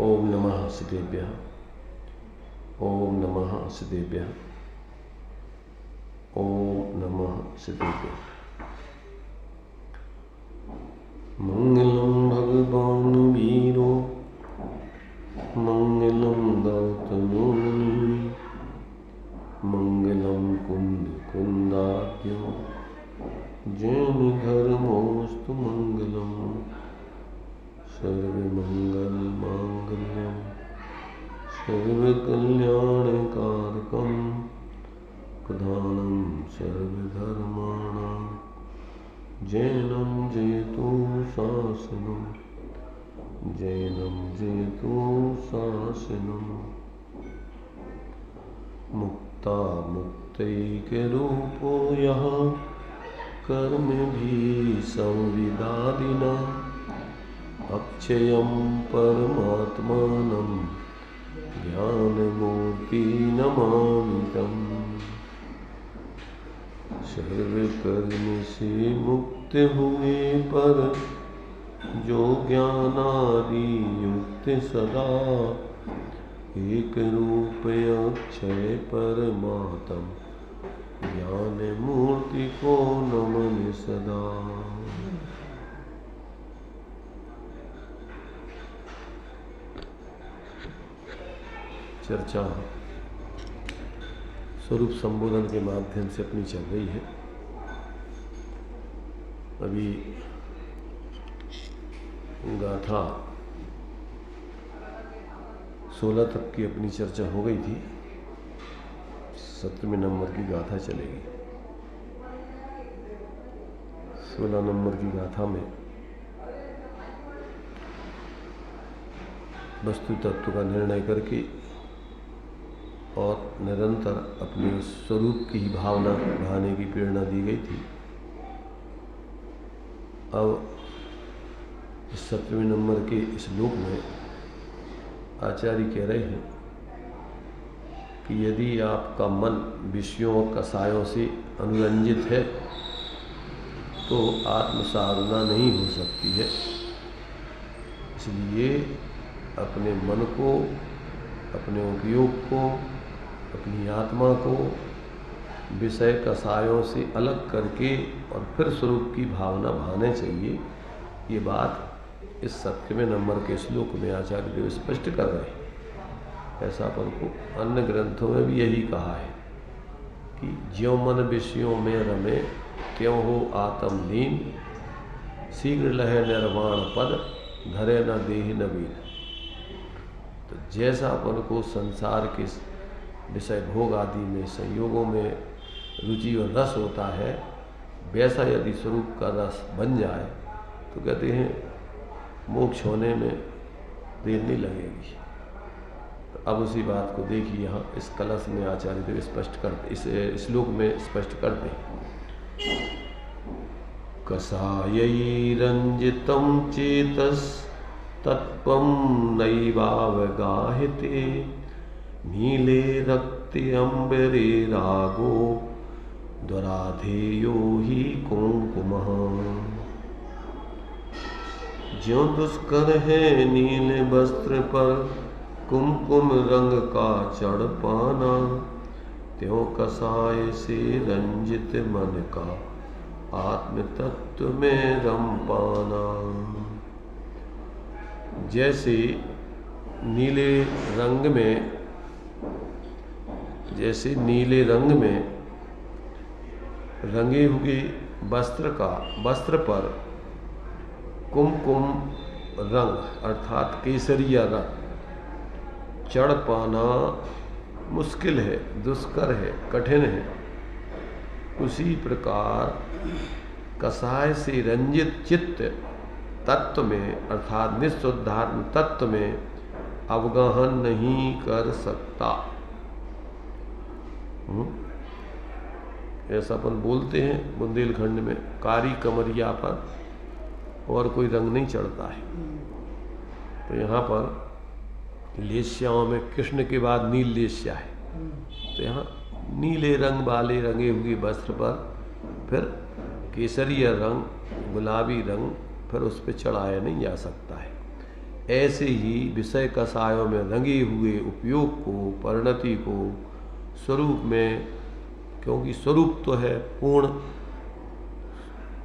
ओम नमः सिद्धेभ्यः। ओम नमः सिद्धेभ्यः। ओम नमः सिद्धेभ्यः। मंगलम भगवान वीरो मंगलम गौतमो मुनि मंगलम कुंद कुंदाख्यो जैन धर्मोस्तु मंगलम सर्वमंगल मांगल्यम सर्वकल्याणकारकम प्रधानम सर्वधर्माणां जैनम जयतु शासनम जैनम जयतु शासनम। मुक्ता मुक्तैकरूपो यः कर्मभिः संविदादिना अक्षयं परमात्मानं ज्ञानमूर्ति नमामि तम्। सर्वकर्म से मुक्त हुए पर जो ज्ञानादि युक्त सदा एक रूप अक्षय परमात्म ज्ञान मूर्ति को नमन सदा। चर्चा स्वरूप संबोधन के माध्यम से अपनी चल रही है। अभी गाथा 16 तक की अपनी चर्चा हो गई थी। 17वें नंबर की गाथा चलेगी। 16 नंबर की गाथा में वस्तु तत्व का निर्णय करके और निरंतर अपने स्वरूप की ही भावना बढ़ाने की प्रेरणा दी गई थी। अब इस 17वें नंबर के इस श्लोक में आचार्य कह रहे हैं कि यदि आपका मन विषयों और कसायों से अनुरंजित है तो आत्म साधना नहीं हो सकती है। इसलिए अपने मन को, अपने उपयोग को, अपनी आत्मा को विषय कसायों से अलग करके और फिर स्वरूप की भावना भाने चाहिए। ये बात इस 17वें नंबर के श्लोक में आचार्य देव स्पष्ट कर रहे हैं। ऐसा अपन को अन्य ग्रंथों में भी यही कहा है कि ज्यों मन विषयों में रमे त्यों हो आत्म लीन शीघ्र लहे निर्वाण पद धरे न देह नवीन। तो जैसा अपन को संसार के विषय भोग आदि में संयोगों में रुचि और रस होता है, वैसा यदि स्वरूप का रस बन जाए तो कहते हैं मोक्ष होने में देर नहीं लगेगी। अब उसी बात को देखिए यहाँ इस कलश में आचार्य देव स्पष्ट करते, इस श्लोक में स्पष्ट करते हैं। कसायैरंजितं चेतस तत्त्वं नैवावगाह्यते नीले रक्ते अम्बरे रागो द्वाराधेयो हि कुंकुमः। ज्यों दुष्कर है नील वस्त्र पर कुमकुम रंग का चढ़ पाना त्यों कसाय से रंजित मन का आत्म तत्व में रम पाना। जैसे नीले रंग में रंगे हुए वस्त्र पर कुमकुम रंग अर्थात केसरिया रंग चढ़ पाना मुश्किल है, दुष्कर है, कठिन है, उसी प्रकार कसाय से रंजित चित्त तत्व में अर्थात निस्सुद्धात्म तत्व में अवगाहन नहीं कर सकता। ऐसा अपन बोलते हैं बुंदेलखंड में कारी कमरिया पर और कोई रंग नहीं चढ़ता है। तो यहाँ पर लेस्याओं में कृष्ण के बाद नील लेस्या है, तो यहाँ नीले रंग वाले रंगे हुए वस्त्र पर फिर केसरिया रंग, गुलाबी रंग फिर उस पर चढ़ाया नहीं जा सकता है। ऐसे ही विषय कसायों में रंगे हुए उपयोग को, परिणति को स्वरूप में, क्योंकि स्वरूप तो है पूर्ण,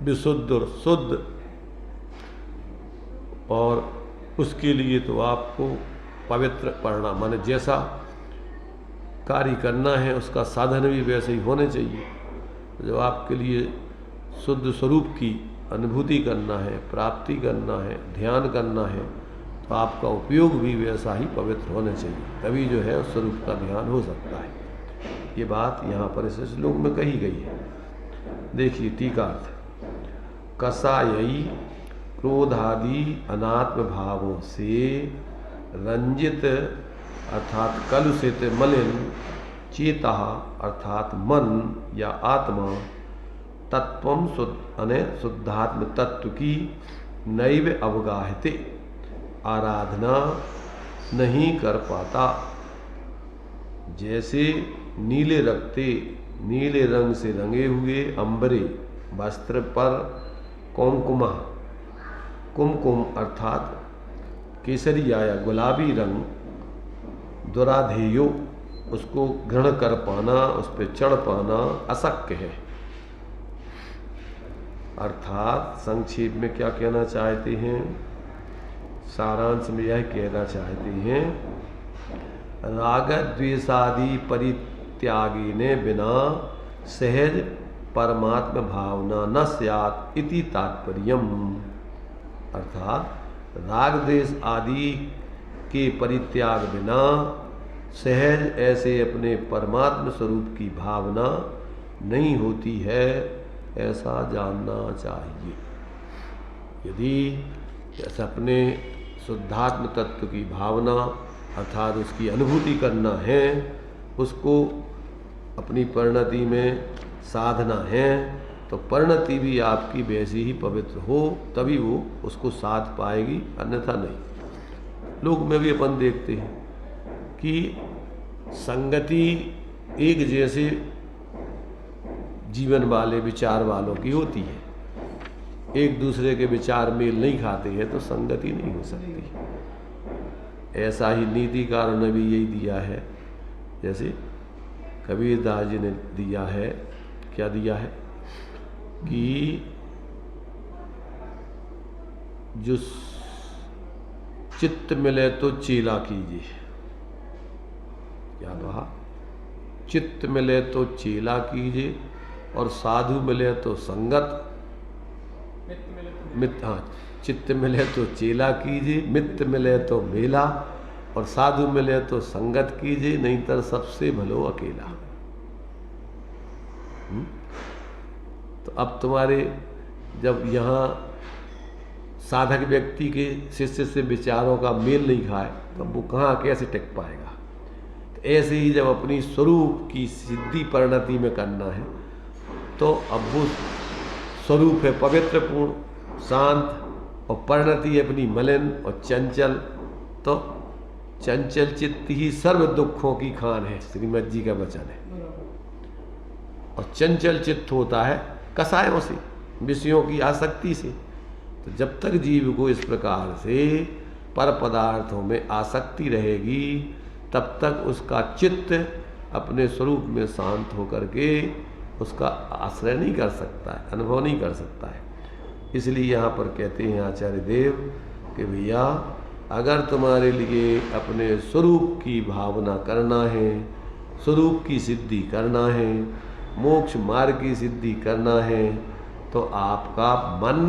विशुद्ध और शुद्ध, और उसके लिए तो आपको पवित्र पढ़ना, माने जैसा कार्य करना है उसका साधन भी वैसे ही होने चाहिए। जब आपके लिए शुद्ध स्वरूप की अनुभूति करना है, प्राप्ति करना है, ध्यान करना है, तो आपका उपयोग भी वैसा ही पवित्र होना चाहिए, तभी जो है उस स्वरूप का ध्यान हो सकता है। ये बात यहाँ पर इस श्लोक में कही गई है। देखिए टीकार्थ, कसायी क्रोधादि अनात्म भावों से रंजित अर्थात कलुषित मलिन चेता अर्थात मन या आत्मा तत्वम शुद्धात्म तत्व की नैव अवगाहते आराधना नहीं कर पाता। जैसे नीले नीले रंग से रंगे हुए अंबरे वस्त्र पर कुमकुम अर्थात केसरिया या गुलाबी रंग दुराधेयो, उसको ग्रहण कर पाना, उस पर चढ़ पाना अशक्य है। अर्थात संक्षेप में क्या कहना चाहते हैं, सारांश में यह कहना चाहते हैं, राग द्वेषादि परित्यागी ने बिना सहज परमात्म भावना न स्यात् इति तात्पर्यम। अर्थात राग द्वेष आदि के परित्याग बिना सहज ऐसे अपने परमात्म स्वरूप की भावना नहीं होती है, ऐसा जानना चाहिए। यदि ऐसा अपने शुद्धात्म तत्व की भावना अर्थात उसकी अनुभूति करना है, उसको अपनी परिणति में साधना है, तो परिणति भी आपकी वैसी ही पवित्र हो, तभी वो उसको साध पाएगी, अन्यथा नहीं। लोक में भी अपन देखते हैं कि संगति एक जैसे जीवन वाले विचार वालों की होती है, एक दूसरे के विचार मेल नहीं खाते हैं तो संगति नहीं हो सकती। ऐसा ही नीतिकारों ने भी यही दिया है। जैसे कबीरदास जी ने दिया है, क्या दिया है कि जो चित्त मिले तो चेला कीजिए। क्या कहा? चित्त मिले तो चेला कीजिए और साधु मिले तो संगत, चित्त मिले तो चेला कीजिए, मित्र मिले तो मेला और साधु मिले तो संगत कीजिए, नहीं तो सबसे भलो अकेला। तो अब तुम्हारे जब यहाँ साधक व्यक्ति के शिष्य से विचारों का मेल नहीं खाए तो वो कहाँ कैसे टिक पाएगा। तो ऐसे ही जब अपनी स्वरूप की सिद्धि परिणति में करना है तो अब वो स्वरूप है पवित्र पूर्ण शांत और परिणति अपनी मलिन और चंचल, तो चंचल चित्त ही सर्व दुखों की खान है, श्रीमद जी का वचन है। और चंचल चित्त होता है कसायों से, विषयों की आसक्ति से। तो जब तक जीव को इस प्रकार से पर पदार्थों में आसक्ति रहेगी तब तक उसका चित्त अपने स्वरूप में शांत होकर के उसका आश्रय नहीं कर सकता है, अनुभव नहीं कर सकता है। इसलिए यहाँ पर कहते हैं आचार्य देव कि भैया अगर तुम्हारे लिए अपने स्वरूप की भावना करना है, स्वरूप की सिद्धि करना है, मोक्ष मार्ग की सिद्धि करना है, तो आपका मन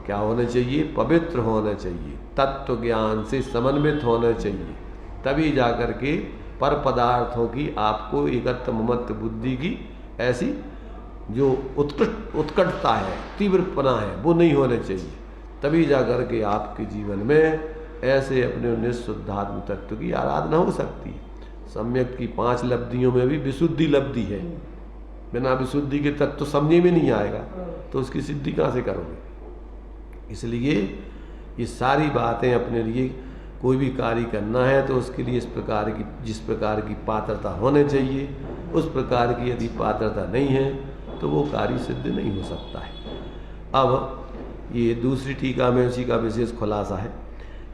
क्या होना चाहिए? पवित्र होना चाहिए, तत्व ज्ञान से समन्वित होना चाहिए। तभी जाकर के पर पदार्थों की आपको एकत्र ममत्व बुद्धि की ऐसी जो उत्कटता है, तीव्रपना है, वो नहीं होना चाहिए। तभी जाकर के आपके जीवन में ऐसे अपने निःशुद्धात्म तत्व की आराधना हो सकती है। सम्यक की 5 लब्धियों में भी विशुद्धि लब्धि है। बिना विशुद्धि के तत्व समझे में नहीं आएगा तो उसकी सिद्धि कहाँ से करोगे। इसलिए ये सारी बातें अपने लिए कोई भी कार्य करना है तो उसके लिए जिस प्रकार की पात्रता होने चाहिए, उस प्रकार की यदि पात्रता नहीं है तो वो कार्य सिद्ध नहीं हो सकता है। अब ये दूसरी टीका में उसी का विशेष खुलासा है।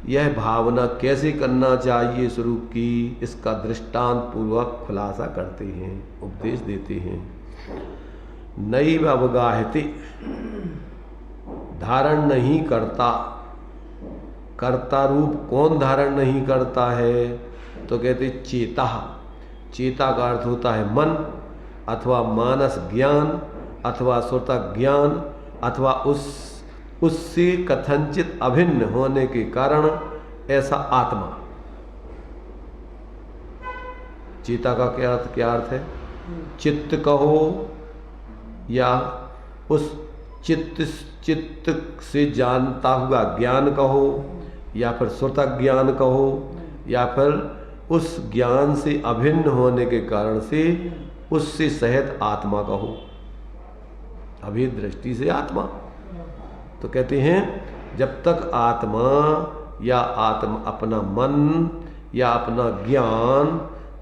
यह भावना कैसे करना चाहिए स्वरूप की, इसका दृष्टांत पूर्वक खुलासा करते हैं, उपदेश देते हैं। नैव अवगाहते, धारण नहीं करता, कर्ता रूप कौन धारण नहीं करता है, तो कहते चेता। चेता का अर्थ होता है मन, अथवा मानस ज्ञान, अथवा श्रुता ज्ञान, अथवा उससे कथनचित अभिन्न होने के कारण ऐसा आत्मा। चेता का क्या अर्थ है? चित्त कहो, या उस चित्त से जानता हुआ ज्ञान कहो, या फिर श्रुता ज्ञान कहो, या फिर उस ज्ञान से अभिन्न होने के कारण से उससे सहित आत्मा कहो, अभेद दृष्टि से आत्मा। तो कहते हैं जब तक आत्मा या अपना मन या अपना ज्ञान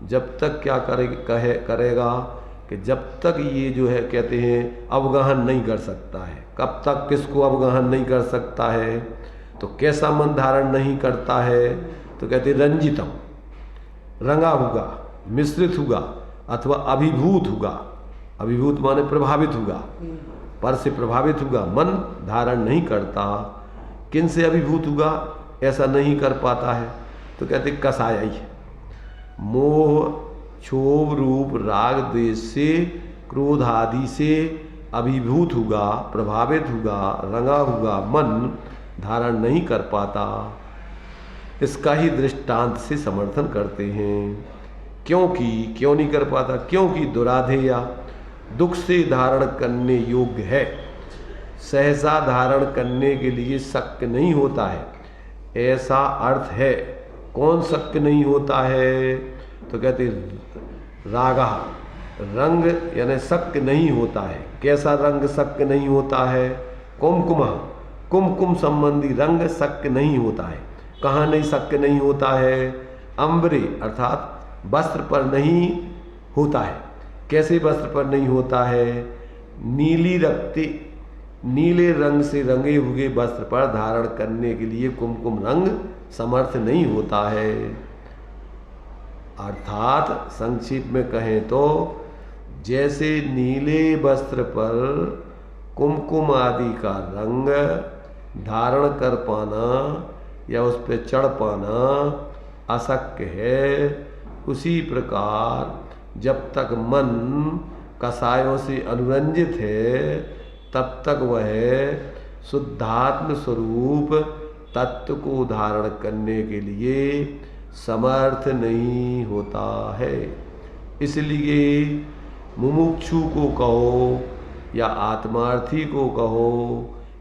जब तक क्या करेगा कि जब तक ये जो है कहते हैं अवगाहन नहीं कर सकता है। कब तक किसको अवगाहन नहीं कर सकता है? तो कैसा मन धारण नहीं करता है? तो कहते रंजितम, रंगा हुआ, मिश्रित हुआ, अथवा अभिभूत हुआ। अभिभूत माने प्रभावित हुआ, पर से प्रभावित हुआ मन धारण नहीं करता। किन से अभिभूत हुआ? ऐसा नहीं कर पाता है तो कहते कसाई, मोह क्षोभ रूप राग द्वेष से, क्रोध आदि से अभिभूत हुआ, प्रभावित हुआ, रंगा हुआ मन धारण नहीं कर पाता। इसका ही दृष्टांत से समर्थन करते हैं। क्यों नहीं कर पाता? क्योंकि दुराधेया, दुख से धारण करने योग्य है, सहसा धारण करने के लिए शक्य नहीं होता है, ऐसा अर्थ है। कौन शक्य नहीं होता है? तो कहते रागा, रंग यानी शक्य नहीं होता है। कैसा रंग शक्य नहीं होता है? कुमकुमा, कुमकुम संबंधी रंग शक्य नहीं होता है। कहाँ नहीं शक्य नहीं होता है? अंबरे अर्थात वस्त्र पर नहीं होता है। कैसे वस्त्र पर नहीं होता है? नीली रक्ति, नीले रंग से रंगे हुए वस्त्र पर धारण करने के लिए कुमकुम रंग समर्थ नहीं होता है। अर्थात संक्षिप्त में कहें तो जैसे नीले वस्त्र पर कुमकुम आदि का रंग धारण कर पाना या उस पर चढ़ पाना अशक्य है, उसी प्रकार जब तक मन कसायों से अनुरंजित है तब तक वह शुद्धात्म स्वरूप तत्व को धारण करने के लिए समर्थ नहीं होता है। इसलिए मुमुक्षु को कहो या आत्मार्थी को कहो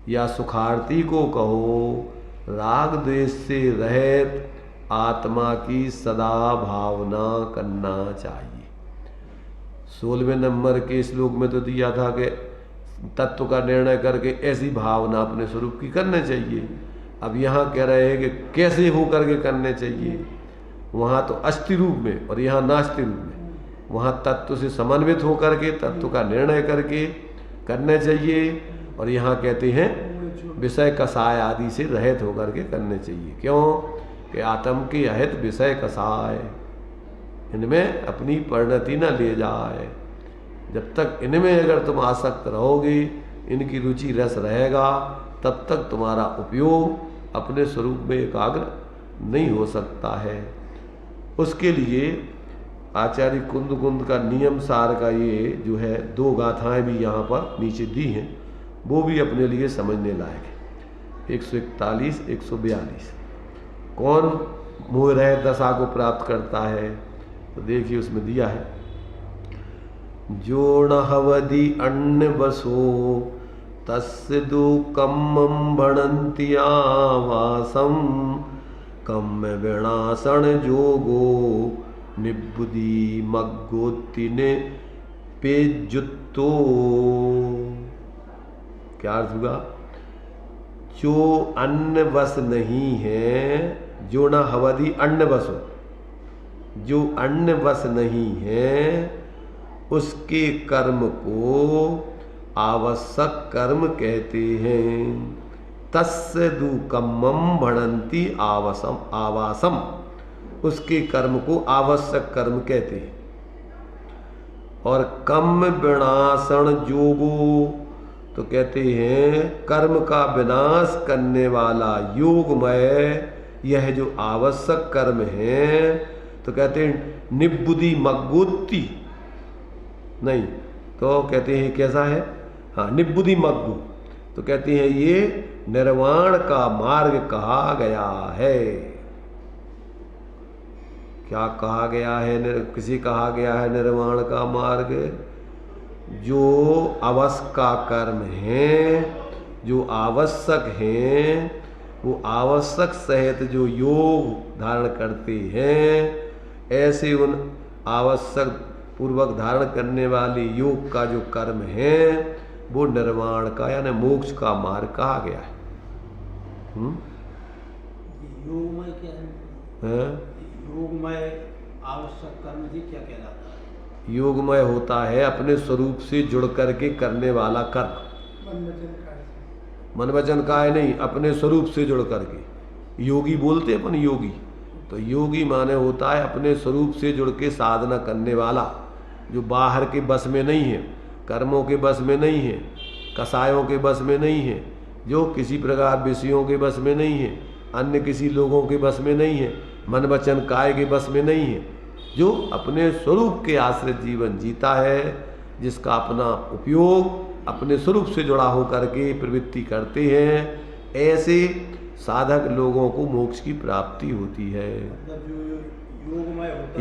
या सुखार्थी को कहो, राग द्वेष से रहित आत्मा की सदा भावना करना चाहिए। 16वें नंबर के श्लोक में तो दिया था कि तत्व का निर्णय करके ऐसी भावना अपने स्वरूप की करने चाहिए। अब यहाँ कह रहे हैं कि कैसे हो करके करने चाहिए। वहाँ तो अस्थि रूप में और यहाँ नास्ति रूप में। वहाँ तत्व से समन्वित होकर के तत्व का निर्णय करके करने चाहिए, और यहाँ कहते हैं विषय कसाय आदि से रहित होकर के करने चाहिए। क्यों कि आत्म के अहित विषय कसाय, इनमें अपनी परिणति न ले जाए। जब तक इनमें अगर तुम आसक्त रहोगे, इनकी रुचि रस रहेगा, तब तक तुम्हारा उपयोग अपने स्वरूप में एकाग्र नहीं हो सकता है। उसके लिए आचार्य कुंद का नियम सार का ये जो है 2 गाथाएं भी यहाँ पर नीचे दी हैं, वो भी अपने लिए समझने लायक है। 141, 142। कौन मोह रहित दशा को प्राप्त करता है? तो देखिए उसमें दिया है, जो न हवदि अन्न बसो तस्य दुःखम भणन्ति आवासम कम विनाशन जोगो निबुद्धि मग्गोत्तिने पेजुत्तो। क्या अर्थ हुआ? जो अन्न बस नहीं है, जो न हवदि अन्न बसो, जो अन्न बस नहीं है उसके कर्म को आवश्यक कर्म कहते हैं। तस्य दुकम्मम भणंती आवासम, उसके कर्म को आवश्यक कर्म कहते हैं। और कम विनाशन योगो, तो कहते हैं कर्म का विनाश करने वाला योगमय यह जो आवश्यक कर्म है, तो कहते हैं निबुद्धि मग्गुत्ति, नहीं तो कहते हैं कैसा है, हाँ निबुद्धि मग्गु, तो कहते हैं ये निर्वाण का मार्ग कहा गया है। क्या कहा गया है, किसी कहा गया है निर्वाण का मार्ग, जो आवश्यक का कर्म है, जो आवश्यक हैं, वो आवश्यक सहित जो योग धारण करते हैं, ऐसे उन आवश्यक पूर्वक धारण करने वाले योग का जो कर्म है वो निर्वाण का यानी मोक्ष का मार्ग कहा गया है। योगमय क्या है? योगमय आवश्यक कर्म जी क्या कहलाता है? योगमय होता है अपने स्वरूप से जुड़ करके करने वाला कर्म। मन वचन काय नहीं, अपने स्वरूप से जुड़ करके। योगी बोलते अपन योगी, तो योगी माने होता है अपने स्वरूप से जुड़ के साधना करने वाला, जो बाहर के बस में नहीं है, कर्मों के बस में नहीं है, कसायों के बस में नहीं है, जो किसी प्रकार विषयों के बस में नहीं है, अन्य किसी लोगों के बस में नहीं है, मन वचन काय के बस में नहीं है, जो अपने स्वरूप के आश्रित जीवन जीता है, जिसका अपना उपयोग अपने स्वरूप से जुड़ा होकर के प्रवृत्ति करते हैं, ऐसे साधक लोगों को मोक्ष की प्राप्ति होती है।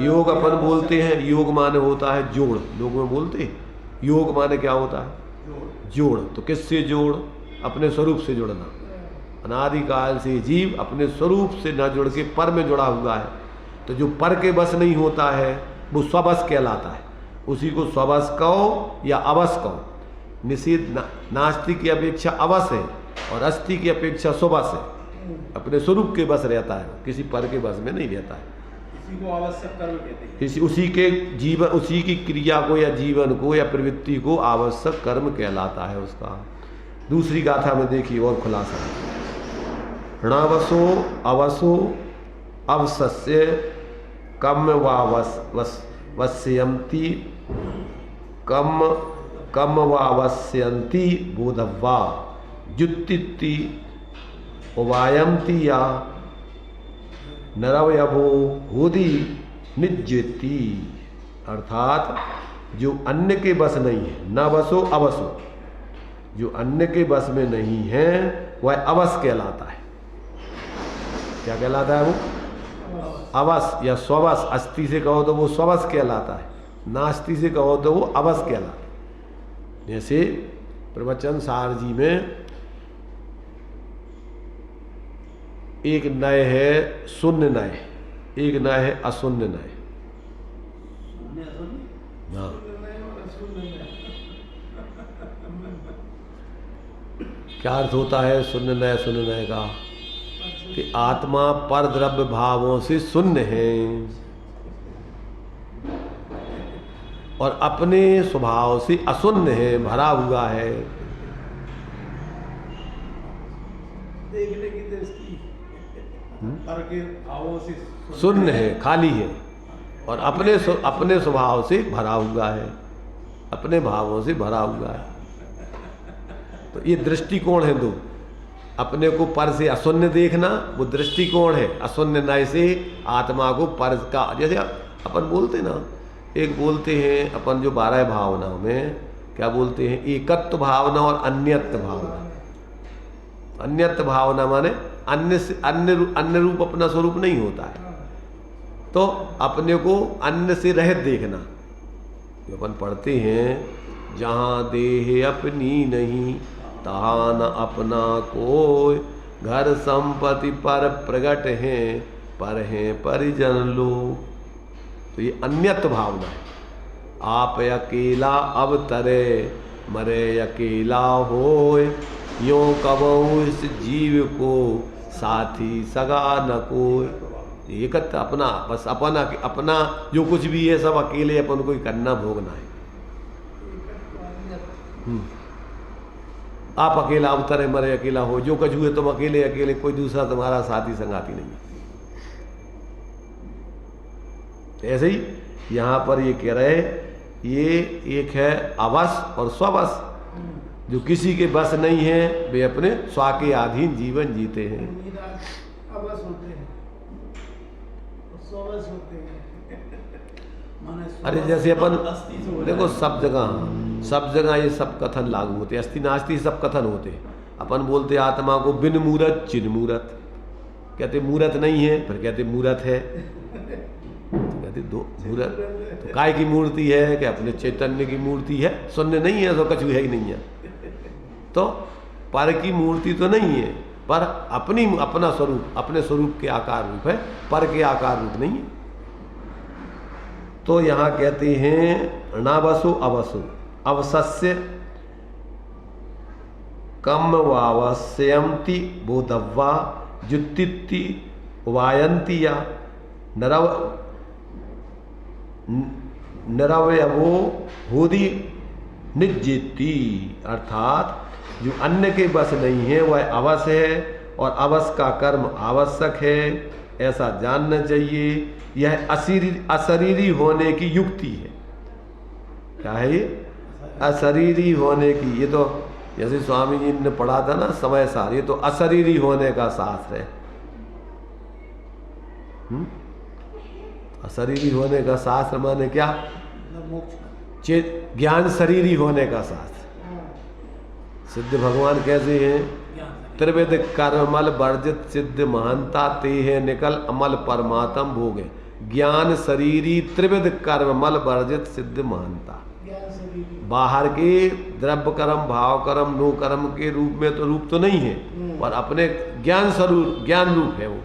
योग अपन बोलते हैं, योग माने होता है जोड़, लोग में बोलते हैं योग माने क्या होता है, जोड़। तो किससे जोड़, अपने स्वरूप से जुड़ना। अनादिकाल से जीव अपने स्वरूप से न जुड़ के पर में जुड़ा हुआ है, तो जो पर के बस नहीं होता है वो स्वबस कहलाता है। उसी को स्वबस कहो या अवस कहो। निषेध नास्ति की अपेक्षा अवस है और अस्थि की अपेक्षा स्वबस है। अपने स्वरूप के बस रहता है, किसी पर के बस में नहीं रहता है। इसी को आवश्यक कर्म कहते हैं। इसी उसी के जीवन, उसी की क्रिया को या जीवन को या प्रवृत्ति को आवश्यक कर्म कहलाता है उसका। दूसरी गाथा में देखिए और खुलासा, णवसो अवसो अवसस्य कम वस्यन्ति कम वस्यन्ति बोधवा जुत्ति उवायन्ति या नरवयवो होदी निज्यति। अर्थात जो अन्य के बस नहीं है, न वसो अवसो, जो अन्य के बस में नहीं है वह अवस कहलाता है। क्या कहलाता है वो, अवस या स्ववस। अस्थि से कहो तो वो स्ववस कहलाता है, नास्ति से कहो तो वो अवस कहलाता है। जैसे प्रवचन सार जी में एक नय है शून्य नय, एक नय है अशून्य नय। हाँ, क्या अर्थ होता है शून्य नय का, कि आत्मा पर द्रव्य भावों से शून्य है और अपने स्वभाव से अशून्य है, भरा हुआ है। देखने की दृष्टि पर के भावों से शून्य है, खाली है और अपने स्वभाव से भरा हुआ है, अपने भावों से भरा हुआ है। तो ये दृष्टिकोण है दो। अपने को पर से अशून्य देखना वो दृष्टिकोण है, अशून्य नय से आत्मा को पर का। जैसे अपन बोलते ना, एक बोलते हैं अपन जो 12 भावनाओं में क्या बोलते हैं, एकत्व भावना और अन्यत्व भावना। अन्यत्व भावना माने अन्य से अन्य रूप अपना स्वरूप नहीं होता है, तो अपने को अन्य से रहित देखना। जो अपन पढ़ते हैं, जहाँ देह अपनी नहीं तहाँ न अपना कोई, घर संपत्ति पर प्रगट हैं परिजन लोग। तो ये अन्यत्व भावना है। आप अकेला अब तरे मरे अकेला होय, यों कबहु इस जीव को साथी सगा न कोई। एकत्र अपना, बस अपना जो कुछ भी है सब अकेले अपन को ही करना भोगना है। आप अकेला उतरे मरे अकेला हो, जो कुछ हुए तुम अकेले अकेले, कोई दूसरा तुम्हारा साथी संगाती नहीं। ऐसे ही यहाँ पर ये कह रहे, ये एक है अवश और स्ववश। जो किसी के बस नहीं है वे अपने स्व के अधीन जीवन जीते हैं। अवश होते हैं, स्ववश होते हैं। अरे जैसे अपन देखो सब जगह ये सब कथन लागू होते हैं। अस्थि नास्ति सब कथन होते हैं। अपन बोलते आत्मा को बिन मूरत चिन मूरत, कहते मूरत नहीं है, फिर कहते मूरत है, कहते दो मूरत। तो काय की मूर्ति है कि अपने चैतन्य की मूर्ति है, शून्य नहीं है, तो कछु है ही नहीं है। तो पर की मूर्ति तो नहीं है, पर अपना स्वरूप, अपने स्वरूप के आकार रूप है, पर के आकार रूप नहीं है। तो यहाँ कहते हैं नावसु अवसु अवसस्य कम वावस्यंति बोधव्वा जुत्तित्ति वायंति या नरवयवो होदी निज्जिति। अर्थात जो अन्य के बस नहीं है वह अवश्य है, और अवश्य का कर्म आवश्यक है, ऐसा जानना चाहिए। यह अशरीरी होने की युक्ति है। क्या है ये? अशरीरी होने की। ये तो जैसे स्वामी जी ने पढ़ा था ना समय सार, ये तो अशरीरी होने का शास्त्र है। अशरीरी होने का शास्त्र माने क्या? ज्ञान शरीरी होने का शास्त्र। सिद्ध भगवान कैसे हैं? त्रिविध कर्मल वर्जित सिद्ध महानता ते है निकल अमल परमात्म भोगे। ज्ञान शरीरी त्रिविध कर्मल वर्जित सिद्ध महानता। बाहर के द्रव्य कर्म, भाव कर्म, नो कर्म के रूप में तो रूप तो नहीं है, पर अपने ज्ञान स्वरूप, ज्ञान रूप है वो।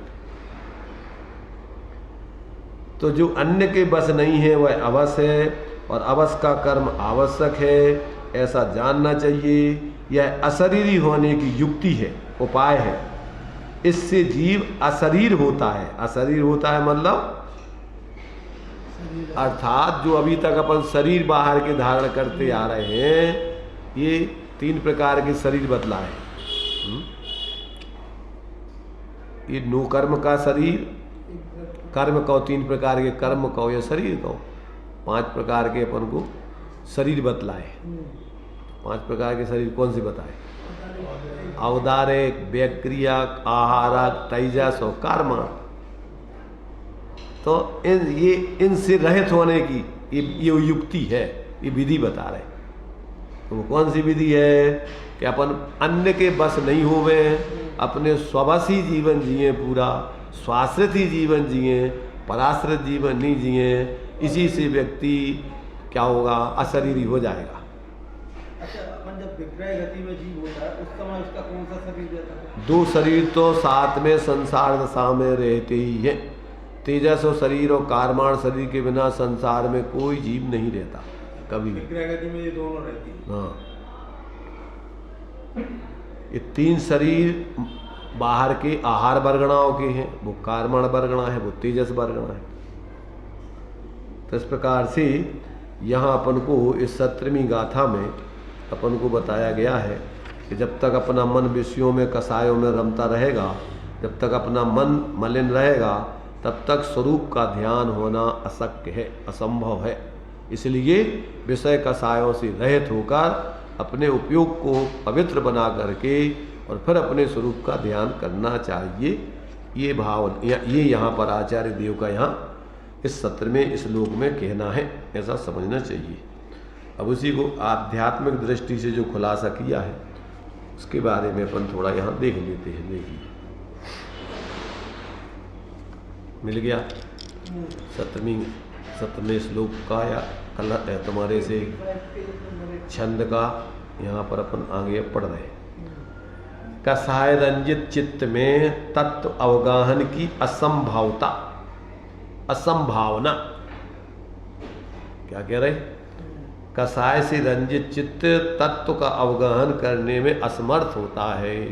तो जो अन्य के बस नहीं है वह अवश्य है, और अवश्य का कर्म आवश्यक है, ऐसा जानना चाहिए। यह अशरीरी होने की युक्ति है, उपाय है। इससे जीव अशरीर होता है। अशरीर होता है मतलब अर्थात जो अभी तक अपन शरीर बाहर के धारण करते आ रहे हैं, ये 3 प्रकार के शरीर बतलाए। ये नो कर्म का शरीर, कर्म कहो 3 प्रकार के, कर्म कहो या शरीर कहो, 5 प्रकार के अपन को शरीर बतलाए। 5 प्रकार के शरीर कौन से बताए? औदारिक, व्यक्रियक, आहारक, तेजस और कर्म। तो इनसे रहित होने की ये युक्ति है, ये विधि बता रहे। तो वो कौन सी विधि है? कि अपन अन्य के बस नहीं होवे, अपने स्ववशी जीवन जिए, पूरा स्वाश्रित ही जीवन जिए, पराश्रित जीवन नहीं जिए। इसी से व्यक्ति क्या होगा? अशरीरी हो जाएगा। अच्छा, अपन जब विक्रय गति में जीव होता है उस समय उसका कौन सा शरीर रहता है? 2 शरीर तो साथ में संसार दशा में रहते ही है। तेजस और शरीर और कारमाण शरीर के बिना संसार में कोई जीव नहीं रहता कभी भी। विक्रय गति में ये दोनों रहती हैं। हाँ, ये 3 शरीर बाहर के आहार वर्गणाओं के हैं, वो कारमाण वर्गणा है, वो तेजस वर्गणा है। तो इस प्रकार से यहाँ अपन को इस 17वीं गाथा में अपन को बताया गया है कि जब तक अपना मन विषयों में, कसायों में रमता रहेगा, जब तक अपना मन मलिन रहेगा, तब तक स्वरूप का ध्यान होना अशक्य है, असंभव है। इसलिए विषय कसायों से रहित होकर अपने उपयोग को पवित्र बना करके और फिर अपने स्वरूप का ध्यान करना चाहिए। ये भाव, ये यहाँ पर आचार्य देव का यहाँ इस सत्र में, इस श्लोक में कहना है, ऐसा समझना चाहिए। अब उसी को आध्यात्मिक दृष्टि से जो खुलासा किया है उसके बारे में अपन थोड़ा यहाँ देख लेते हैं। देखिए, मिल गया 17वें श्लोक का, या कल तुम्हारे से छंद का यहाँ पर अपन आगे पढ़ रहे हैं। कसाय रंजित चित्त में तत्व अवगाहन की असंभावता, असंभावना। क्या कह रहे? कसाय से रंजित चित्त तत्व का अवगाहन करने में असमर्थ होता है।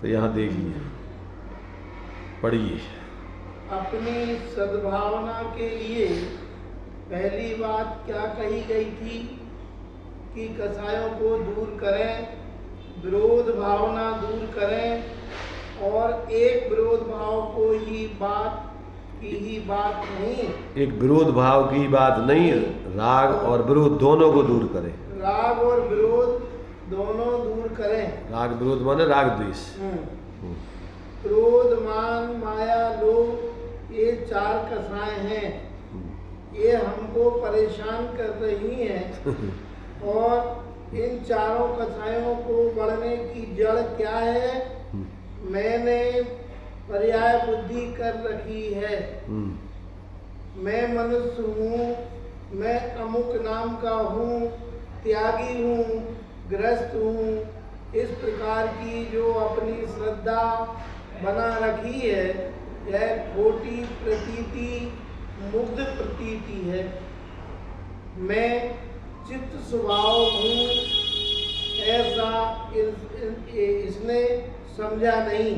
तो यहाँ देखिए, पढ़िए। अपनी सद्भावना के लिए पहली बात क्या कही गई थी कि कसायों को दूर करें, विरोध भावना दूर करें और एक विरोध भाव को ही बात नहीं, एक विरोध भाव की बात नहीं, राग और विरोध दोनों को दूर करें। राग और विरोध दोनों दूर करें। राग विरोध माने राग द्वेष। क्रोध मान माया लोभ, ये 4 कसाएं हैं, ये हमको परेशान कर रही हैं। और इन चारों कसायों को बढ़ने की जड़ क्या है? मैंने पर्याय बुद्धि कर रखी है। मैं मनुष्य हूँ, मैं अमुक नाम का हूँ, त्यागी हूँ, गृहस्थ हूँ, इस प्रकार की जो अपनी श्रद्धा बना रखी है, यह खोटी प्रतीति, मुग्ध प्रतीति है। मैं चित्त स्वभाव हूँ, ऐसा इसने समझा नहीं,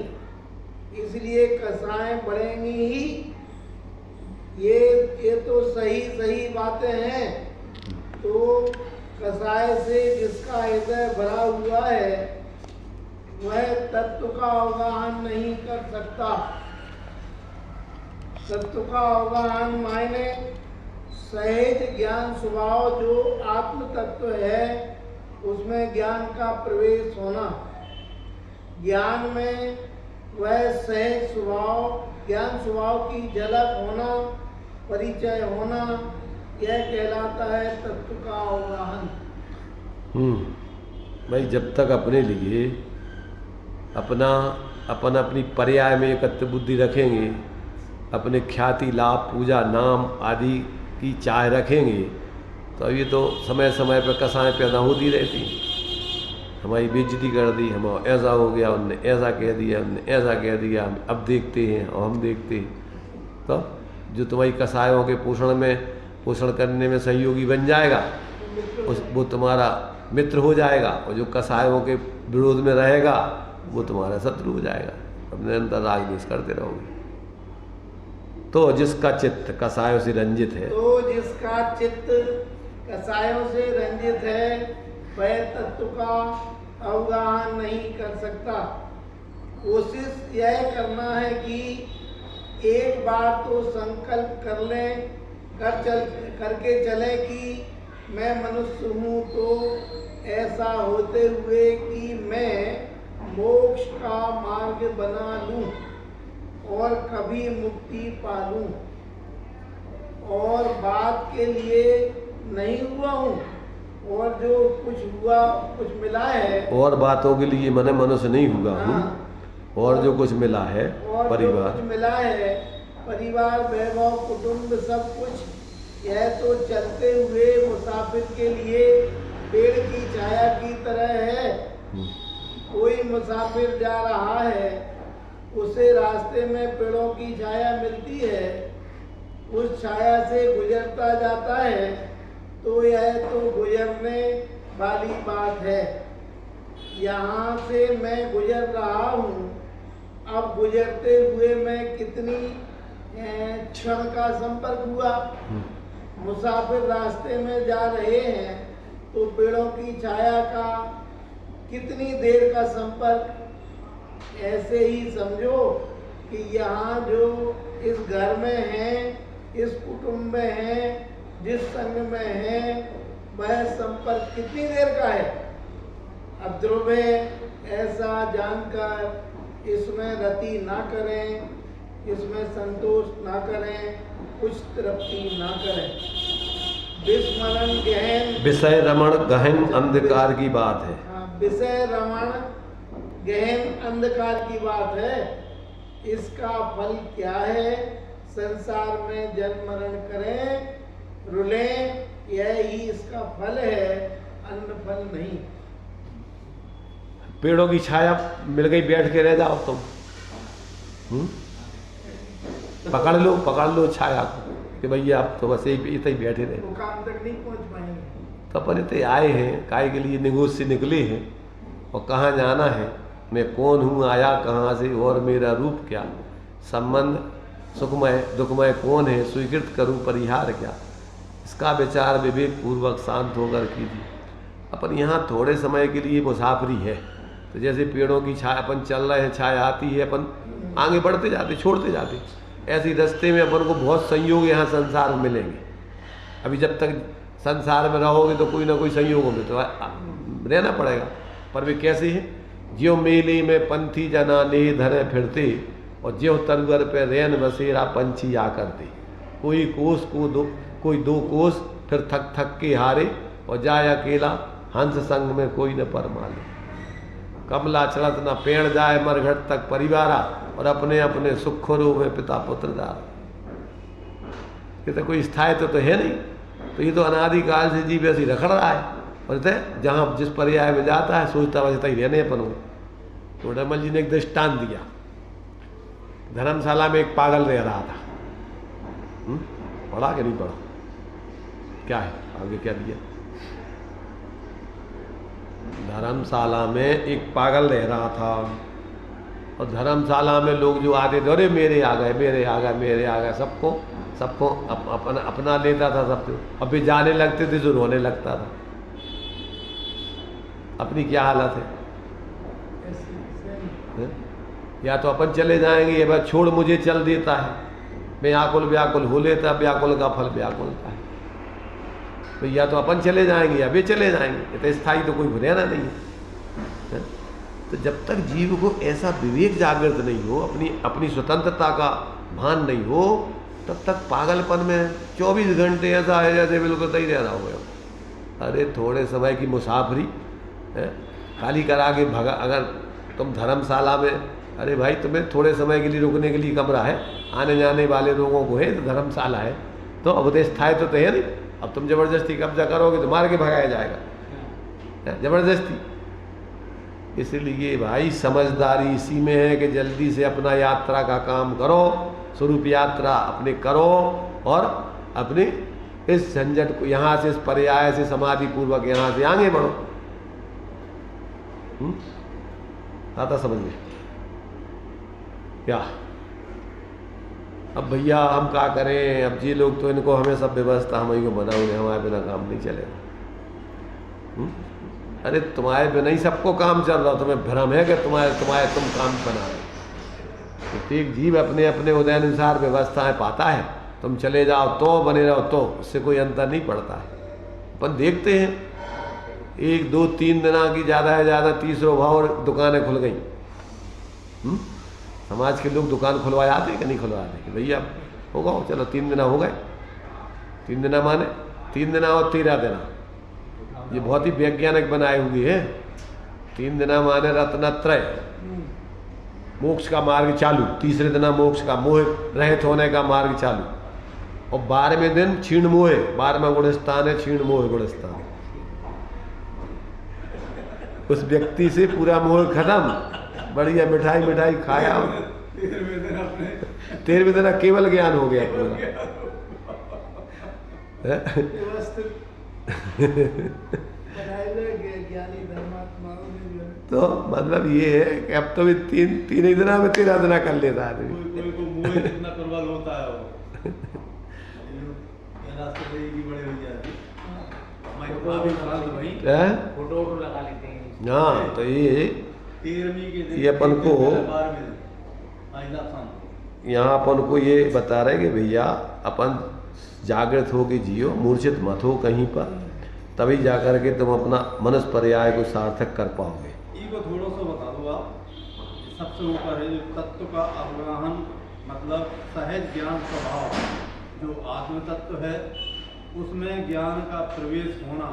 इसलिए कसाएं बढ़ेंगी ही। ये तो सही बातें हैं। तो कसाय से जिसका हृदय भरा हुआ है वह तत्व का अवगाहन नहीं कर सकता। तत्व का अवगाहन मायने सहज ज्ञान स्वभाव, जो आत्म तत्व है उसमें ज्ञान का प्रवेश होना, ज्ञान में वह सहज स्वभाव, ज्ञान स्वभाव की झलक होना, परिचय होना, यह कहलाता है तत्व का अवगाहन। भाई जब तक अपने लिए अपनी पर्याय में एकत्र बुद्धि रखेंगे, अपने ख्याति लाभ पूजा नाम आदि की चाह रखेंगे, तो ये तो समय समय पर कसाएं पैदा होती रहती। हमारी बेइज्जती कर दी, हम ऐसा हो गया, उनने ऐसा कह दिया, उनने ऐसा कह दिया, हम अब देखते हैं और हम देखते हैं। तो जो तुम्हारी कसायों के पोषण करने में सहयोगी बन जाएगा, वो तुम्हारा मित्र हो जाएगा, और जो कसायों के विरोध में रहेगा वो तुम्हारा शत्रु हो जाएगा। अब निरंतर राग द्वेष करते रहोगे। तो जिसका चित्त कसायों से रंजित है, कसायों से रंजित है, वह तत्व का अवगाहन नहीं कर सकता। कोशिश यह करना है कि एक बार तो संकल्प करके चले कि मैं मनुष्य हूँ, तो ऐसा होते हुए कि मैं मोक्ष का मार्ग बना लूं और कभी मुक्ति पालूं, और बात के लिए नहीं हुआ हूँ, और जो कुछ हुआ कुछ मिला है, और बातों के लिए मैंने मनुष्य नहीं हुआ हूँ, और जो कुछ मिला है, परिवार वैभव कुटुंब सब कुछ, यह तो चलते हुए मुसाफिर के लिए पेड़ की छाया की तरह है। कोई मुसाफिर जा रहा है, उसे रास्ते में पेड़ों की छाया मिलती है, उस छाया से गुजरता जाता है, तो यह तो गुजरने वाली बात है। यहाँ से मैं गुजर रहा हूँ, अब गुजरते हुए मैं कितनी क्षण का संपर्क हुआ। मुसाफिर रास्ते में जा रहे हैं तो पेड़ों की छाया का कितनी देर का संपर्क। ऐसे ही समझो कि यहाँ जो इस घर में हैं, इस कुटुंब में हैं, जिस संग में हैं, वह संपर्क कितनी देर का है। अब ध्रुव ऐसा जानकर इसमें रति ना करें, इसमें संतोष ना करें, कुछ तृप्ति ना करें। विस्मरण गहन, विषय रमण गहन अंधकार की बात है। विषय रमण गहन अंधकार की बात है। इसका फल क्या है? संसार में जन्म मरण करें, रुलें, यही इसका फल है, अन्य फल नहीं। पेड़ों की छाया मिल गई, बैठ के रह जाओ तुम। पकड़ लो छाया कि भैया आप तो बस यही बैठे रहे, मुकाम तक नहीं पहुंच पाएंगे। तो अपन इतने आए हैं, काय के लिए निगोज से निकले हैं, और कहाँ जाना है, मैं कौन हूँ, आया कहाँ से, और मेरा रूप क्या, संबंध सुखमय दुखमय कौन है, स्वीकृत करूँ परिहार क्या। इसका विचार विवेक पूर्वक शांत होकर कीजिए। अपन यहाँ थोड़े समय के लिए मुसाफरी है, तो जैसे पेड़ों की छाया अपन चल रहे हैं, छाया आती है, अपन आगे बढ़ते जाते, छोड़ते जाते, ऐसे रास्ते में अपन को बहुत संयोग यहाँ संसार में मिलेंगे। अभी जब तक संसार में रहोगे तो कोई ना कोई संयोगों में तो रहना पड़ेगा। पर वे कैसे हैं? ज्यों मेले में पंथी जना ले धरे फिरते, और ज्यों तरवर पे रैन बसेरा पंछी आ करते। कोई कोस को कोई दो कोस, फिर थक थक के हारे, और जाए अकेला हंस संग में कोई न परमाले। कमला चढ़त न पेड़ जाए मरघट तक परिवारा, और अपने अपने सुखों में पिता पुत्र जा। ये तो कोई स्थायित्व तो है नहीं, तो ये तो अनादिकाल से जीव ऐसी रखड़ रहा है। और जहाँ जिस पर्याय में जाता है सोचता वजहता ही रहने अपन को। तो डमल जी ने एक दृष्टांत दिया। धर्मशाला में एक पागल रह रहा था। पढ़ा कि नहीं पढ़ा? क्या है आगे क्या दिया? धर्मशाला में एक पागल रह रहा था, और धर्मशाला में लोग जो आते थे, अरे मेरे आ गए, मेरे आ गए, मेरे आ गए, सबको अपना लेता था सबको। अब भी जाने लगते थे जो रोने लगता था। अपनी क्या हालत है? या तो अपन चले जाएंगे, ये बात छोड़ मुझे चल देता है, मैं आकुल व्याकुल हो लेता, व्याकुल का फल व्याकुलता है। तो या तो अपन चले जाएंगे या वे चले जाएंगे, तो स्थायी तो कोई रहना नहीं है। तो जब तक जीव को ऐसा विवेक जागृत नहीं हो, अपनी स्वतंत्रता का भान नहीं हो, तब तक पागलपन में 24 घंटे ऐसा है जैसे बिल्कुल सही रह रहा हो। अरे थोड़े समय की मुसाफरी खाली करा के भगा। अगर तुम धर्मशाला में, अरे भाई तुम्हें थोड़े समय के लिए रुकने के लिए कमरा है, आने जाने वाले लोगों को है, तो धर्मशाला है, तो अब तो स्थायित्व तो है नहीं। अब तुम जबरदस्ती कब्जा करोगे तो मार के भगाया जाएगा, जबरदस्ती। इसलिए भाई समझदारी इसी में है कि जल्दी से अपना यात्रा का काम करो, स्वरूप यात्रा अपने करो, और अपने इस झंझट को यहाँ से, इस पर्याय से समाधि पूर्वक यहाँ से आगे बढ़ो। आता समझ में क्या? अब भैया हम क्या करें? अब जी लोग तो इनको हमें सब व्यवस्था हम ही को बनाओगे, हमारे बिना काम नहीं चलेगा। अरे तुम्हारे बिना ही सबको काम चल रहा, तुम्हें भ्रम है कि तुम काम बना रहे। प्रत्येक जीव अपने अपने उदय अनुसार व्यवस्थाएं पाता है। तुम चले जाओ तो, बने रहो तो, उससे कोई अंतर नहीं पड़ता है। अपन देखते हैं 1 2 3 दिना की ज़्यादा है ज़्यादा 30 भाव दुकानें खुल गई। समाज के लोग दुकान खुलवा जाते कि नहीं खुलवाते कि भैया होगा, चलो 3 दिन हो गए। 3 दिन माने 3 दिन और 13 दिन, ये बहुत ही वैज्ञानिक बनाए हुए हैं। 3 दिन माने रत्नत्रय, मोक्ष का मार्ग चालू। तीसरे दिन मोक्ष का मोह रहित होने का मार्ग चालू, और 12वें दिन क्षीण मोह, 12वां गुणस्थान है क्षीण मोह गुणस्थान। उस व्यक्ति से पूरा मोह खत्म, बढ़िया मिठाई मिठाई खाया, 13वें दिन केवल ज्ञान हो गया पूरा। तो मतलब ये है कि अब तो भी 3 ही दिना में 13 दिना कर लेता आदमी। हाँ, तो ये अपन को यहाँ अपन को ये बता रहे कि भैया अपन जागृत हो के जियो, मूर्छित मत हो कहीं पर, तभी जाकर के तुम अपना मनुष्य पर्याय को सार्थक कर पाओगे। को थोड़ा सा बता दो आप। सबसे ऊपर है जो तत्व का अवगाहन, मतलब सहज ज्ञान स्वभाव, जो आत्म तत्व है उसमें ज्ञान का प्रवेश होना,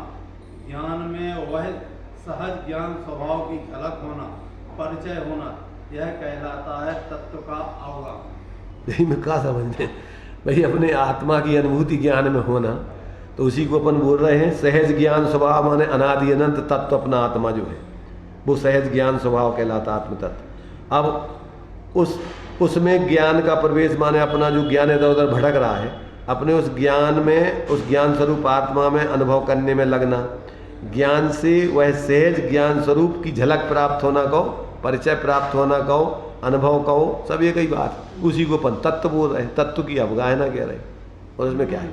ज्ञान में वह सहज ज्ञान स्वभाव की झलक होना, परिचय होना, यह कहलाता है तत्व का अवगाहन। यही में क्या समझते भाई, अपने आत्मा की अनुभूति ज्ञान में होना, तो उसी को अपन बोल रहे हैं सहज ज्ञान स्वभाव, माने अनादि अनंत तत्व अपना आत्मा जो है वो सहज ज्ञान स्वभाव कहलाता आत्म तत्व। अब उसमें ज्ञान का प्रवेश माने अपना जो ज्ञान इधर उधर भटक रहा है, अपने उस ज्ञान में, उस ज्ञान स्वरूप आत्मा में अनुभव करने में लगना, ज्ञान से वह सहज ज्ञान स्वरूप की झलक प्राप्त होना कहो, परिचय प्राप्त होना कहो, अनुभव कहो, सब एक ही बात। उसी को अपन तत्व बोल रहे हैं, तत्व की अवगाहना कह रहे हैं। और उसमें क्या है?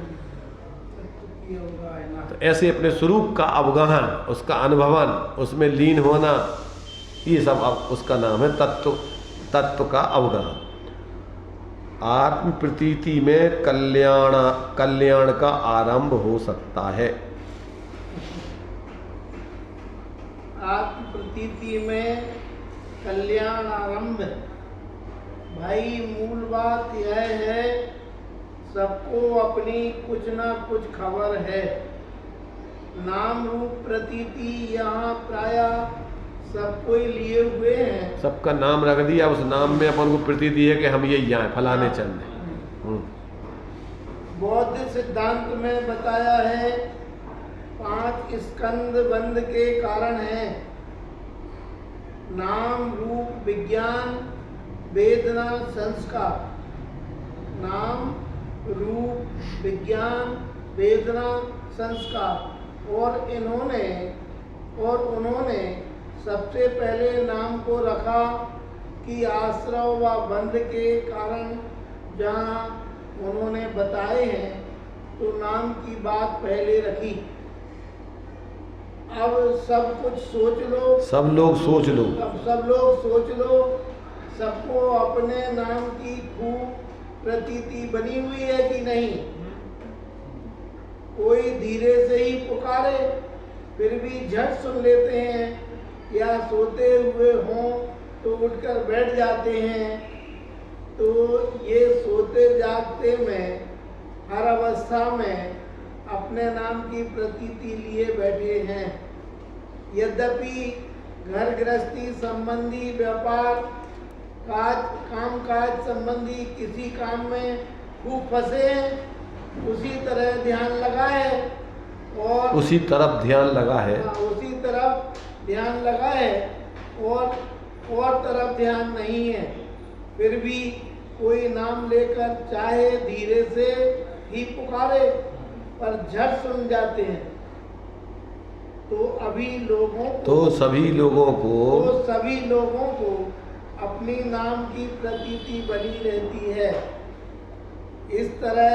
तो ऐसे अपने स्वरूप का अवगाहन, उसका अनुभवन, उसमें लीन होना, ये सब उसका नाम है तत्व का अवगाहन। आत्म प्रतीति में कल्याण का आरंभ हो सकता है। आत्म प्रतीति में कल्याण आरंभ। भाई मूल बात यह है, सबको अपनी कुछ ना कुछ खबर है। नाम रूप प्रतीति यहाँ प्रायः सबको ही लिए हुए हैं। सबका नाम रख दिया, उस नाम में अपन को प्रतीति है कि हम ये यहाँ फलाने चंद हैं। बौद्ध सिद्धांत में बताया है 5 स्कंद बंध के कारण हैं। नाम रूप विज्ञान वेदना संस्कार। नाम रूप विज्ञान वेदना संस्कार। और उन्होंने सबसे पहले नाम को रखा कि आश्रव व बंध के कारण जहाँ उन्होंने बताए हैं, तो नाम की बात पहले रखी। अब सब कुछ सोच लो, सब लोग सोच लो, अब सब लोग सोच लो, सबको अपने नाम की खूब प्रतीति बनी हुई है कि नहीं? कोई धीरे से ही पुकारे फिर भी झट सुन लेते हैं, या सोते हुए हों तो उठकर बैठ जाते हैं। तो ये सोते जागते में हर अवस्था में अपने नाम की प्रतीति लिए बैठे हैं। यद्यपि घर गृहस्थी संबंधी व्यापार काम काज संबंधी किसी काम में खूब फंसे हैं, उसी तरह ध्यान लगा है और उसी तरफ ध्यान लगा है, उसी तरफ ध्यान लगा है और तरफ ध्यान नहीं है। फिर भी कोई नाम लेकर चाहे धीरे से ही पुकारे पर झट सुन जाते हैं। तो सभी लोगों को अपनी नाम की प्रतीति बनी रहती है। इस तरह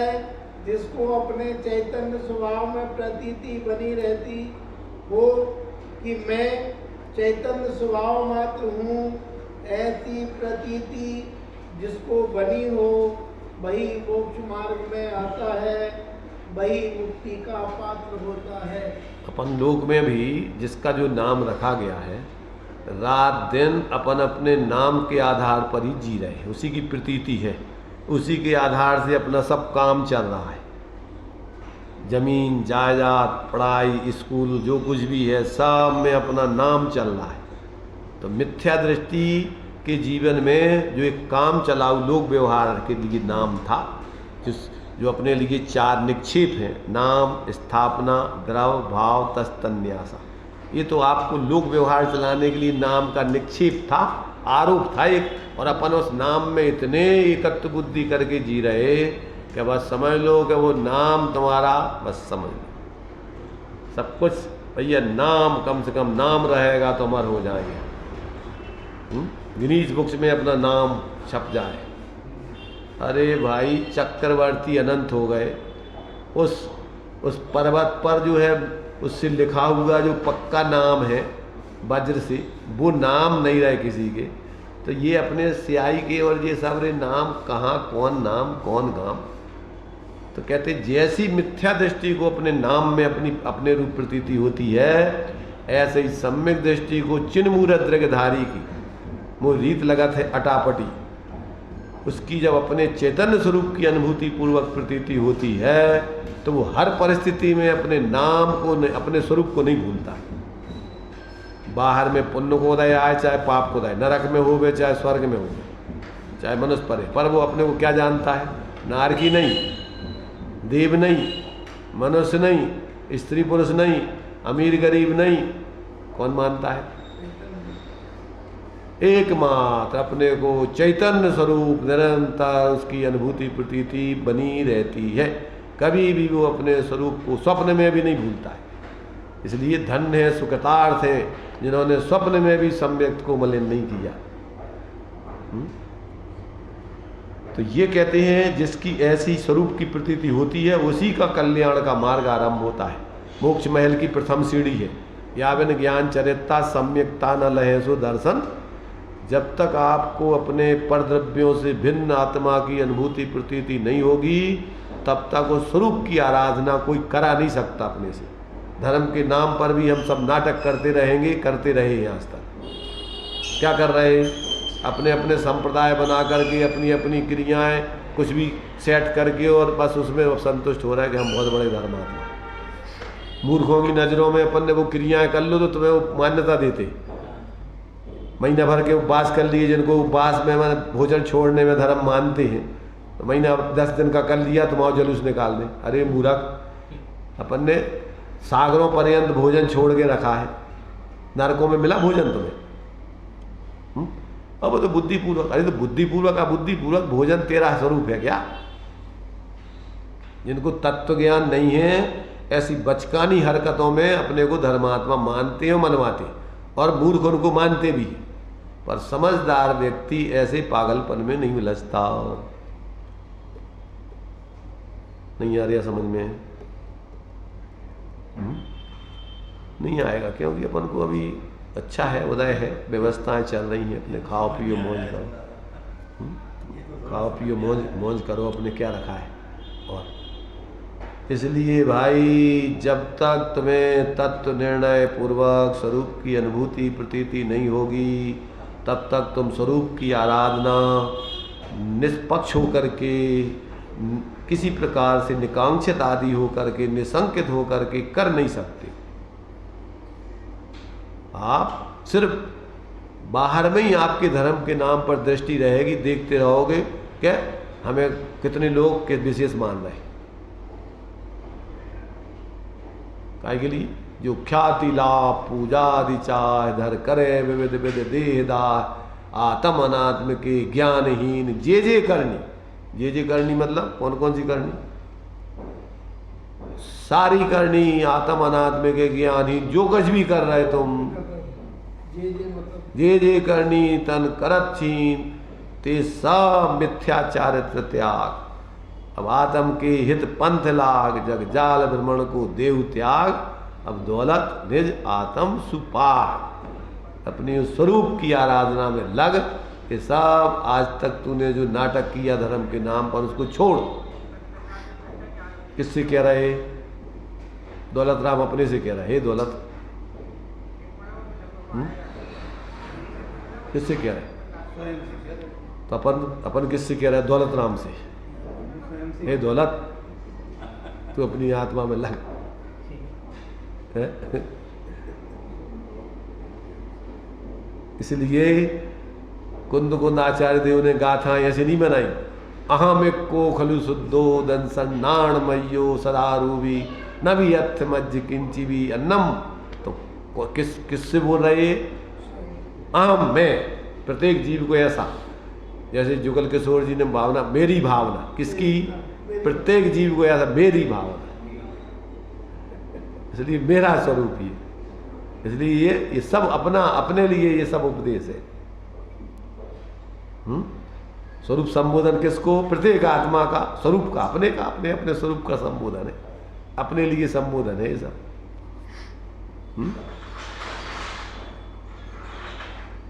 जिसको अपने चैतन्य स्वभाव में प्रतीति बनी रहती हो कि मैं चैतन्य स्वभाव मात्र हूँ, ऐसी प्रतीति जिसको बनी हो, वही मोक्ष मार्ग में आता है, वही मुक्ति का पात्र होता है। अपन लोक में भी जिसका जो नाम रखा गया है, रात दिन अपन अपने नाम के आधार पर ही जी रहे हैं, उसी की प्रतीति है, उसी के आधार से अपना सब काम चल रहा है। जमीन जायदाद पढ़ाई स्कूल जो कुछ भी है, सब में अपना नाम चल रहा है। तो मिथ्या दृष्टि के जीवन में जो एक काम चलाऊ लोक व्यवहार के लिए नाम था, जो अपने लिए 4 निक्षेप हैं, नाम, स्थापना, द्रव, भाव, तस्तन्यासा। ये तो आपको लोक व्यवहार चलाने के लिए नाम का निक्षेप था, आरोप था एक, और अपन उस नाम में इतने एकत्व बुद्धि करके जी रहे कि बस समझ लो कि वो नाम तुम्हारा, बस समझ लो सब कुछ। भैया नाम, कम से कम नाम रहेगा तो अमर हो जाएंगे, गिनीज बुक्स में अपना नाम छप जाए। अरे भाई चक्रवर्ती अनंत हो गए, उस पर्वत पर जो है उससे लिखा हुआ जो पक्का नाम है वज्र से, वो नाम नहीं रहे किसी के। तो ये अपने स्याही के और ये सारे नाम कहाँ, कौन नाम कौन गाम। तो कहते जैसी मिथ्या दृष्टि को अपने नाम में अपने रूप प्रतीति होती है, ऐसे ही सम्यक दृष्टि को चिन्ह मूरत दृगधारी की वो रीत लगत है अटापटी, उसकी जब अपने चैतन्य स्वरूप की अनुभूति पूर्वक प्रतीति होती है, तो वो हर परिस्थिति में अपने नाम को, अपने स्वरूप को नहीं भूलता। बाहर में पुण्य को उदय आए चाहे पाप को उदय, नरक में होवे चाहे स्वर्ग में होवे, चाहे मनुष्य पर वो अपने को क्या जानता है? नारकी नहीं, देव नहीं, मनुष्य नहीं, स्त्री पुरुष नहीं, अमीर गरीब नहीं, कौन मानता है? एकमात्र अपने को चैतन्य स्वरूप निरंतर उसकी अनुभूति प्रतीति बनी रहती है, कभी भी वो अपने स्वरूप को स्वप्न में भी नहीं भूलता है। इसलिए धन्य है, सुकृतार्थ है जिन्होंने स्वप्न में भी सम्यक को मलिन नहीं किया। तो ये कहते हैं जिसकी ऐसी स्वरूप की प्रतीति होती है, उसी का कल्याण का मार्ग आरंभ होता है। मोक्ष महल की प्रथम सीढ़ी है। या बिन ज्ञान चरिता सम्यकता न लहे सो दर्शन। जब तक आपको अपने परद्रव्यों से भिन्न आत्मा की अनुभूति प्रतीति नहीं होगी, तब तक उस स्वरूप की आराधना कोई करा नहीं सकता अपने से। धर्म के नाम पर भी हम सब नाटक करते रहेंगे, करते रहे हैं आज तक। क्या कर रहे हैं? अपने अपने संप्रदाय बना करके अपनी अपनी क्रियाएं कुछ भी सेट करके और बस उसमें संतुष्ट हो रहा है कि हम बहुत बड़े धर्मात्मा। मूर्खों की नज़रों में अपन ने वो क्रियाएं कर लो तो तुम्हें वो मान्यता देते। महीना भर के उपवास कर लिए, जिनको उपवास में भोजन छोड़ने में धर्म मानते हैं, तो महीना 10 दिन का कर लिया तो वहाँ जुलूस निकाल दें। अरे मूर्ख, अपन ने सागरों पर्यंत भोजन छोड़ के रखा है, नरकों में मिला भोजन तुम्हें? अब तो बुद्धिपूर्वक। अरे तो बुद्धिपूर्वक भोजन तेरा स्वरूप है क्या? जिनको तत्व ज्ञान नहीं है, ऐसी बचकानी हरकतों में अपने को धर्मात्मा मानते हैं, मनवाते हैं, और मूर्ख उनको मानते भी। पर समझदार व्यक्ति ऐसे पागलपन में नहीं उलझता। नहीं आ रहा समझ में? नहीं आएगा, क्योंकि अपन को अभी अच्छा है, उदय है, व्यवस्थाएं चल रही हैं, अपने खाओ पियो मौज करो। खाओ पियो मौज करो, अपने क्या रखा है। और इसलिए भाई, जब तक तुम्हें तत्व निर्णय पूर्वक स्वरूप की अनुभूति प्रतीति नहीं होगी, तब तक तुम स्वरूप की आराधना निष्पक्ष होकर के, किसी प्रकार से निकांक्षित आदि होकर के, निशंकित होकर के कर नहीं सकते। आप सिर्फ बाहर में ही आपके धर्म के नाम पर दृष्टि रहेगी, देखते रहोगे क्या हमें कितने लोग के विशेष मान रहे हैं। काय के लिए? जो ख्याति लाभ पूजा आदि चाह धर करे विविध विध देहदार आत्म अनात्म के ज्ञानहीन जे करनी मतलब कौन कौन सी करनी? सारी करनी आत्म अनात्म के ज्ञानहीन। जो कुछ भी कर रहे तुम, जे करनी तन करत छीन ते सब मिथ्याचारित्र त्याग। अब आत्म के हित पंथ लाग, जग जाल भ्रमण को देव त्याग। अब दौलत निज आत्म सुपाग। अपने उस स्वरूप की आराधना में लग। ये सब आज तक तूने जो नाटक किया धर्म के नाम पर, उसको छोड़। किससे कह रहे? दौलत राम अपने से कह रहे, हे दौलत। किससे कह रहे? तो अपन किससे कह रहे? दौलत राम से। हे दौलत, तू अपनी आत्मा में लग। इसलिए कुंद आचार्य देव ने गाथाएं ऐसे नहीं बनाई। अहम को खलु शुद्धो दन सन्नाण मयो सदारूबी न भी अर्थ मज्ज किंची भी अन्नम। तो किससे बोल रहे? अहम, मैं, प्रत्येक जीव को ऐसा। जैसे जुगल किशोर जी ने भावना, मेरी भावना। किसकी? प्रत्येक जीव को ऐसा, मेरी भावना। इसलिए मेरा स्वरूप ही। इसलिए ये सब अपने लिए ये सब उपदेश है। स्वरूप संबोधन किसको? प्रत्येक आत्मा का, स्वरूप का, अपने का, अपने अपने स्वरूप का संबोधन है, अपने लिए संबोधन है ये सब।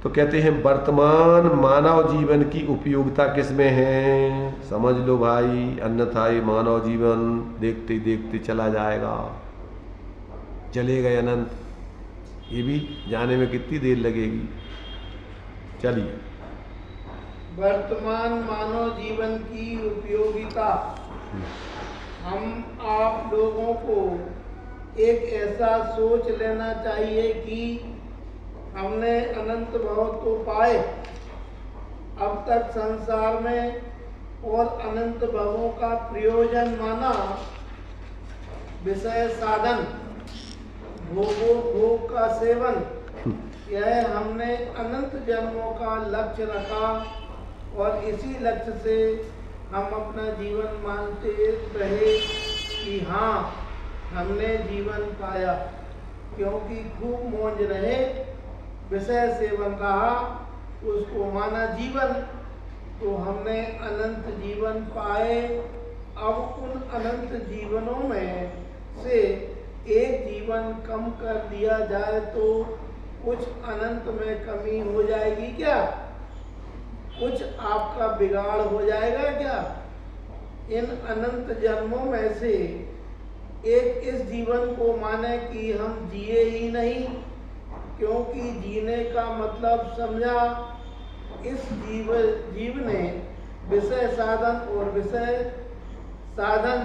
तो कहते हैं वर्तमान मानव जीवन की उपयोगिता किसमें है? समझ लो भाई, अन्यथा ये मानव जीवन देखते देखते चला जाएगा, चलेगा अनंत। ये भी जाने में कितनी देर लगेगी। चलिए, वर्तमान मानव जीवन की उपयोगिता। हम आप लोगों को एक ऐसा सोच लेना चाहिए कि हमने अनंत भव तो पाए, अब तक संसार में, और अनंत भवों का प्रयोजन माना विषय साधन, भोग का सेवन। यह हमने अनंत जन्मों का लक्ष्य रखा और इसी लक्ष्य से हम अपना जीवन मानते रहे कि हाँ हमने जीवन पाया, क्योंकि खूब मौज रहे, विषय सेवन रहा, उसको माना जीवन, तो हमने अनंत जीवन पाए। अब उन अनंत जीवनों में से एक जीवन कम कर दिया जाए तो कुछ अनंत में कमी हो जाएगी क्या? कुछ आपका बिगाड़ हो जाएगा क्या? इन अनंत जन्मों में से एक इस जीवन को माने कि हम जिए ही नहीं, क्योंकि जीने का मतलब समझा इस जीव ने विषय साधन और विषय साधन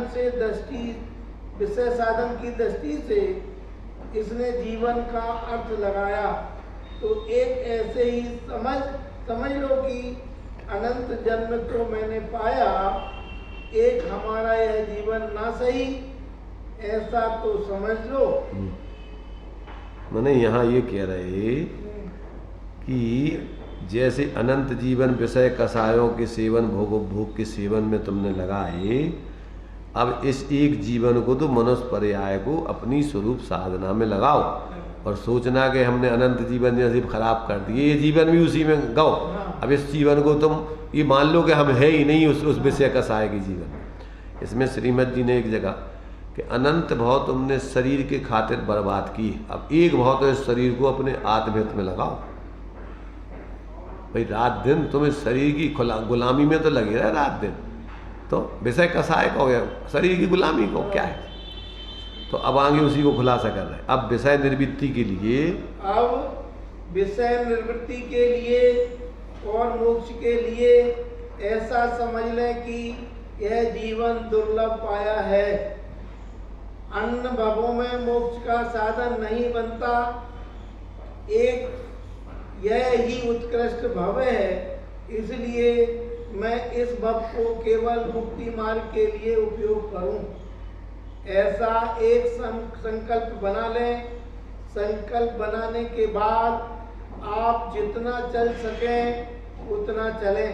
की दृष्टि से इसने जीवन का अर्थ लगाया। तो एक ऐसे ही समझ लो कि अनंत जन्म तो मैंने पाया, एक हमारा यह जीवन ना सही, ऐसा तो समझ लो। मैंने यहाँ ये कह रहे कि जैसे अनंत जीवन विषय कसायों के सेवन भोग के सेवन में तुमने लगाए, अब इस एक जीवन को तो मनुष्य पर्याय को अपनी स्वरूप साधना में लगाओ और सोचना कि हमने अनंत जीवन जैसे खराब कर दिए, ये जीवन भी उसी में गाओ। अब इस जीवन को तुम ये मान लो कि हम है ही नहीं उस विषय कसाय के जीवन। इसमें श्रीमद जी ने एक जगह कि अनंत भाव तुमने शरीर के खातिर बर्बाद की, अब एक भाव तो इस शरीर को अपने आत्महित में लगाओ। भाई रात दिन तुम इस शरीर की गुलामी में तो लगे रहे रात दिन, तो विषय कसाय का हो गया, शरीर की गुलामी को क्या है। तो अब आगे उसी को खुलासा कर रहे हैं। अब विषय निवृत्ति के लिए, अब विषय निवृत्ति के लिए और मोक्ष के लिए ऐसा समझ लें कि यह जीवन दुर्लभ पाया है। अन्य भवों में मोक्ष का साधन नहीं बनता, एक यह ही उत्कृष्ट भव है। इसलिए मैं इस भव को केवल मुक्ति मार्ग के लिए उपयोग करूं, ऐसा एक संकल्प बना लें। संकल्प बनाने के बाद आप जितना चल सकें उतना चलें,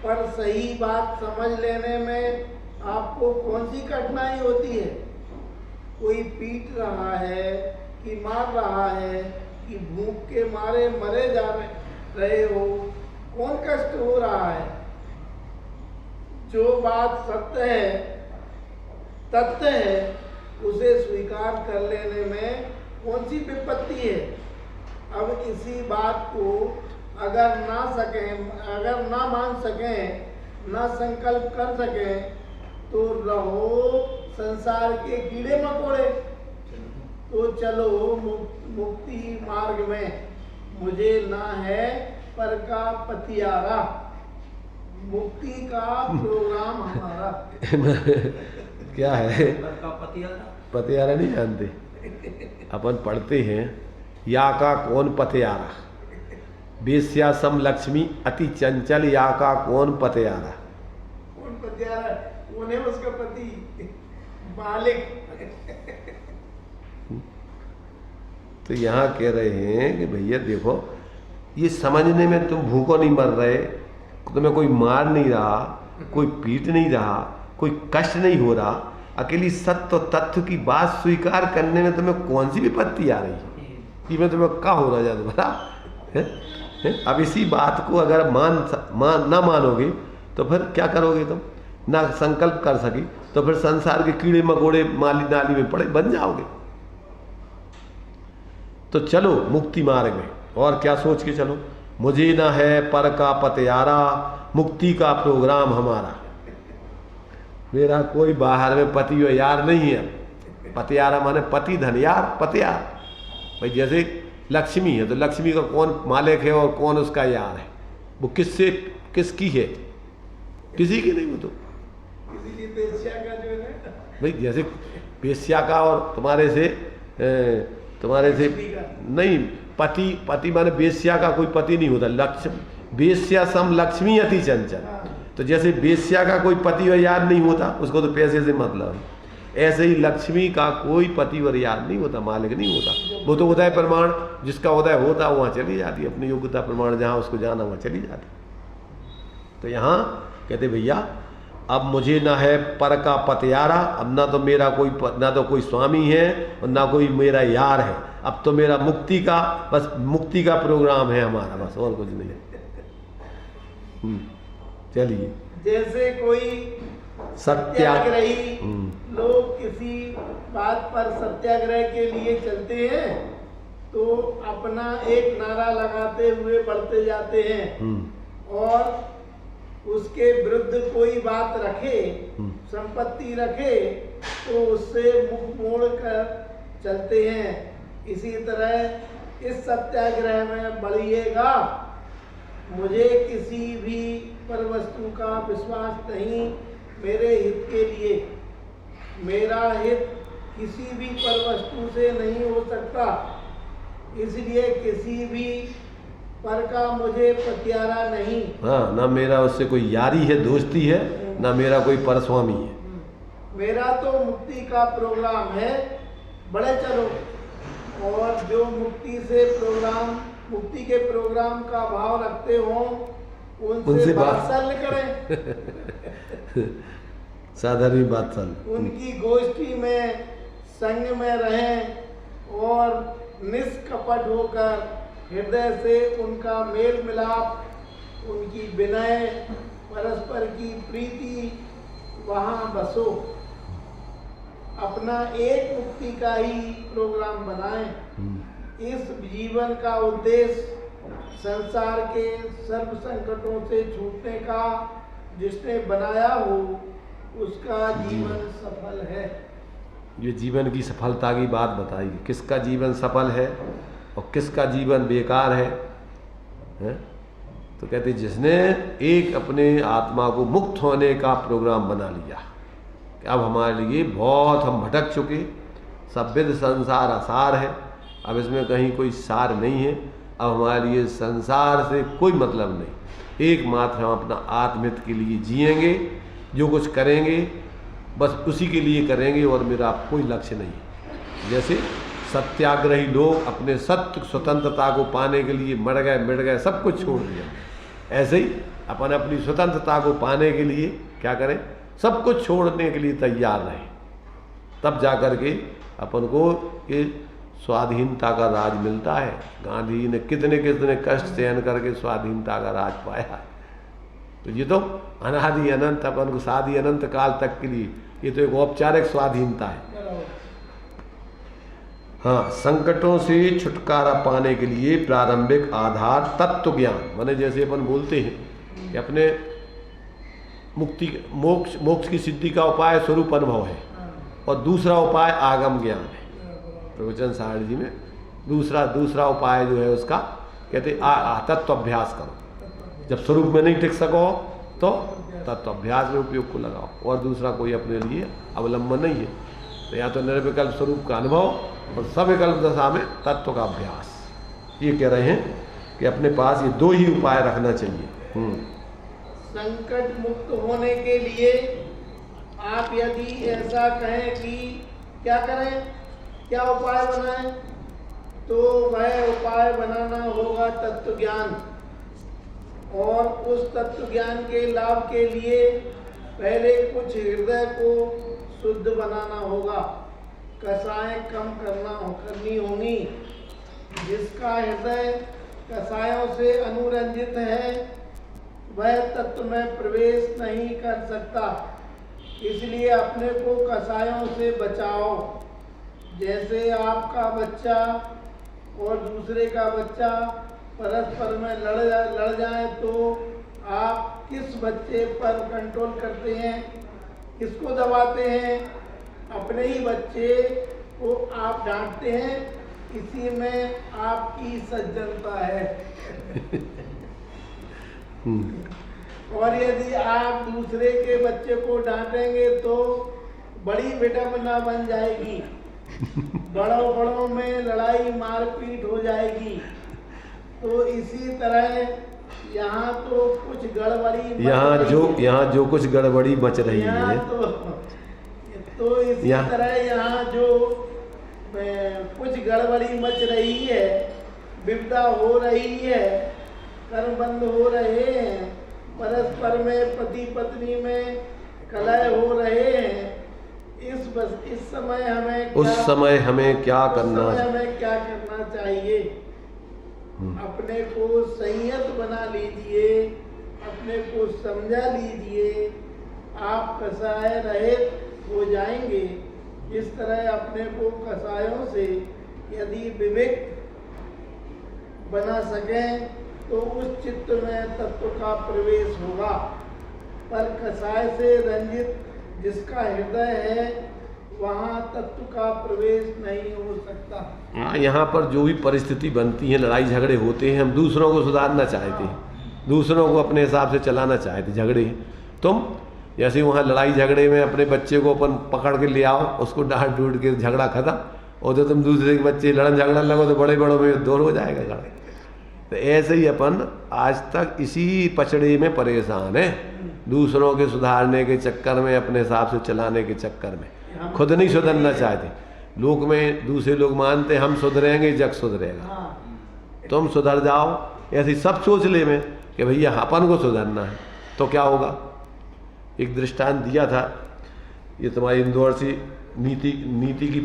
पर सही बात समझ लेने में आपको कौन सी कठिनाई होती है? कोई पीट रहा है कि मार रहा है कि भूख के मारे मरे जा रहे हो, कौन कष्ट हो रहा है? जो बात सत्य है, तथ्य है, उसे स्वीकार कर लेने में कौन सी विपत्ति है? अब इसी बात को अगर ना मान सकें, ना संकल्प कर सकें, तो रहो संसार के कीड़े मकोड़े। तो चलो मुक्ति मार्ग में, मुझे ना है पर का पतियारा, मुक्ति का प्रोग्राम हमारा। क्या है पर का पतियारा नहीं जानते? अपन पढ़ते हैं या का कौन पतियारा, बेस्या सम लक्ष्मी अति चंचल, या का कौन पतियारा। कौन पतियारा? कौन है उसका पति? मालिक। तो यहाँ कह रहे हैं कि भैया देखो, ये समझने में तुम भूखों नहीं मर रहे, तुम्हें कोई मार नहीं रहा, कोई पीट नहीं रहा, कोई कष्ट नहीं हो रहा, अकेली सत्य और तथ्य की बात स्वीकार करने में तुम्हें कौन सी विपत्ति आ रही है? कि मैं तुम्हें क्या हो रहा है तुम्हारा? अब इसी बात को अगर ना मानोगे तो फिर क्या करोगे? तुम ना संकल्प कर सके तो फिर संसार के कीड़े मकोड़े माली नाली में पड़े बन जाओगे। तो चलो मुक्ति मार्ग में, और क्या सोच के चलो, मुझे ना है पर का पतियारा, मुक्ति का प्रोग्राम हमारा। मेरा कोई बाहर में पति और यार नहीं है। पतियारा माने पति धन यार, पतियार। भाई जैसे लक्ष्मी है तो लक्ष्मी का कौन मालिक है और कौन उसका यार है? वो किसकी है? किसी की नहीं। वो तो इसीलिए बेश्या का जो है भाई, जैसे बेश्या का और तुम्हारे से नहीं, पति माने बेश्या का कोई पति नहीं होता। बेश्या सम लक्ष्मी अति चंचल। तो जैसे बेश्या का कोई पति और यार नहीं होता, उसको तो पैसे से मतलब है, ऐसे ही लक्ष्मी का कोई पति और यार नहीं होता, मालिक नहीं होता। वो तो उदय प्रमाण जिसका उदय होता वहाँ चली जाती, अपनी योग्यता प्रमाण जहाँ उसको जाना वहाँ चली जाती। तो यहाँ कहते भैया अब मुझे ना है पर का पतियारा, अब ना तो कोई स्वामी है और ना कोई मेरा यार है। अब तो मेरा मुक्ति का प्रोग्राम है हमारा, बस और कुछ नहीं है। चलिए, जैसे कोई सत्याग्रही लोग किसी बात पर सत्याग्रह के लिए चलते हैं तो अपना एक नारा लगाते हुए बढ़ते जाते हैं और उसके विरुद्ध कोई बात रखे, संपत्ति रखे तो उससे मुख मोड़ कर चलते हैं। इसी तरह इस सत्याग्रह में बढ़िएगा। मुझे किसी भी पर वस्तु का विश्वास नहीं मेरे हित के लिए। मेरा हित किसी भी पर वस्तु से नहीं हो सकता, इसलिए किसी भी पर का मुझे पतियारा नहीं। हाँ, ना मेरा उससे कोई यारी है, दोस्ती है, ना मेरा कोई परस्वामी है। मेरा तो मुक्ति का प्रोग्राम है, बड़े चलो। और जो मुक्ति के प्रोग्राम का भाव रखते हो उनसे वात्सल्य करें। साधारण वात्सल्य। उनकी गोष्ठी में संग में रहें और निष्कपट होकर हृदय से उनका मेल मिलाप, उनकी विनय, परस्पर की प्रीति वहाँ बसो। अपना एक मुक्ति का ही प्रोग्राम बनाएं। इस जीवन का उद्देश्य संसार के सर्व संकटों से छूटने का जिसने बनाया हो उसका जीवन सफल है। ये जीवन की सफलता की बात बताई, किसका जीवन सफल है और किसका जीवन बेकार है? तो कहते जिसने एक अपने आत्मा को मुक्त होने का प्रोग्राम बना लिया कि अब हमारे लिए बहुत हम भटक चुके, सब विध संसार असार है, अब इसमें कहीं कोई सार नहीं है, अब हमारे लिए संसार से कोई मतलब नहीं, एकमात्र हम अपना आत्महित के लिए जिएंगे, जो कुछ करेंगे बस उसी के लिए करेंगे और मेरा कोई लक्ष्य नहीं। जैसे सत्याग्रही लोग अपने सत्य स्वतंत्रता को पाने के लिए मर गए, मिट गए, सब कुछ छोड़ दिया, ऐसे ही अपन अपनी स्वतंत्रता को पाने के लिए क्या करें, सब कुछ छोड़ने के लिए तैयार रहें, तब जा कर के अपन को ये स्वाधीनता का राज मिलता है। गांधी जी ने कितने कितने कष्ट सहन करके स्वाधीनता का राज पाया। तो ये तो अनादि अनंत अपन को सादि अनंत काल तक के लिए ये तो एक औपचारिक स्वाधीनता है। हाँ, संकटों से छुटकारा पाने के लिए प्रारंभिक आधार तत्व ज्ञान, माने जैसे अपन बोलते हैं कि अपने मुक्ति मोक्ष की सिद्धि का उपाय स्वरूप अनुभव है और दूसरा उपाय आगम ज्ञान है। प्रवचन सार जी में दूसरा उपाय जो है उसका कहते तत्व अभ्यास करो। जब स्वरूप में नहीं टिक सको तो तत्व अभ्यास में उपयोग को लगाओ, और दूसरा कोई अपने लिए अवलंबन नहीं है। तो या तो निर्विकल्प स्वरूप का अनुभव और सविकल्प दशा में तत्व का अभ्यास। ये कह रहे हैं कि अपने पास ये दो ही उपाय रखना चाहिए। संकट मुक्त होने के लिए आप यदि ऐसा कहें कि क्या करें, क्या उपाय बनाएं, तो वह उपाय बनाना होगा तत्व ज्ञान। और उस तत्व ज्ञान के लाभ के लिए पहले कुछ हृदय को शुद्ध बनाना होगा, कसाएं कम करनी होंगी। जिसका हृदय कसायों से अनुरंजित है वह तत्व में प्रवेश नहीं कर सकता। इसलिए अपने को कसायों से बचाओ। जैसे आपका बच्चा और दूसरे का बच्चा परस्पर में लड़ जाए तो आप किस बच्चे पर कंट्रोल करते हैं, किसको दबाते हैं? अपने ही बच्चे को आप डांटते हैं। इसी में आपकी सज्जनता है। और यदि आप दूसरे के बच्चे को डांटेंगे तो बड़ी विडंबना बन जाएगी, बड़ों में लड़ाई मारपीट हो जाएगी। तो इसी तरह यहाँ तो कुछ गड़बड़ी, यहाँ जो कुछ गड़बड़ी मच रही है तो इसी तरह यहाँ जो कुछ गड़बड़ी मच रही है, विपदा हो रही है, कर्म बंद हो रहे हैं, परस्पर में पति पत्नी में कलह हो रहे हैं, इस समय हमें क्या करना चाहिए? अपने को संयत बना लीजिए, अपने को समझा लीजिए। आप कसाय रहित हो जाएंगे। इस तरह अपने को कसायों से यदि विवेक बना सकें तो उस चित्त में तत्व का प्रवेश होगा। पर कसाय से रंजित जिसका हृदय है वहाँ तत्व का प्रवेश नहीं हो सकता। हाँ, यहाँ पर जो भी परिस्थिति बनती है, लड़ाई झगड़े होते हैं, हम दूसरों को सुधारना चाहते हैं, दूसरों को अपने हिसाब से चलाना चाहते, झगड़े तुम जैसे वहाँ लड़ाई झगड़े में अपने बच्चे को अपन पकड़ के ले आओ, उसको डांट डूट के झगड़ा खत्म, और जो तुम दूसरे के बच्चे लड़न झगड़ा लगो तो बड़े बड़ों में दूर हो जाएगा झगड़े। तो ऐसे ही अपन आज तक इसी पचड़े में परेशान है, दूसरों के सुधारने के चक्कर में, अपने हिसाब से चलाने के चक्कर में, खुद नहीं सुधरना चाहते। लोग में दूसरे लोग मानते हम सुधरेंगे, जग सुधरेगा, तुम सुधर जाओ, ऐसी सब सोच ले में कि भैया अपन को सुधरना है। तो क्या होगा? एक दृष्टांत दिया था, ये तुम्हारी इंदौर से नीति की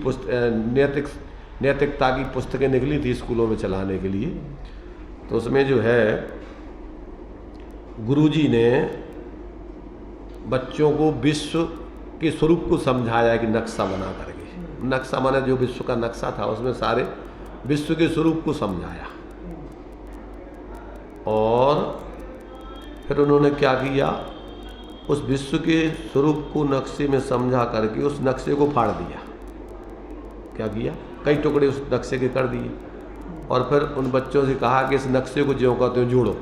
नैतिकता की पुस्तकें निकली थी स्कूलों में चलाने के लिए। तो उसमें जो है गुरुजी ने बच्चों को विश्व के स्वरूप को समझाया कि नक्शा बना करके, नक्शा माने जो विश्व का नक्शा था उसमें सारे विश्व के स्वरूप को समझाया। और फिर उन्होंने क्या किया, उस विश्व के स्वरूप को नक्शे में समझा करके उस नक्शे को फाड़ दिया। क्या किया? कई टुकड़े उस नक्शे के कर दिए, और फिर उन बच्चों से कहा कि इस नक्शे को ज्यों का त्यों जोड़ो।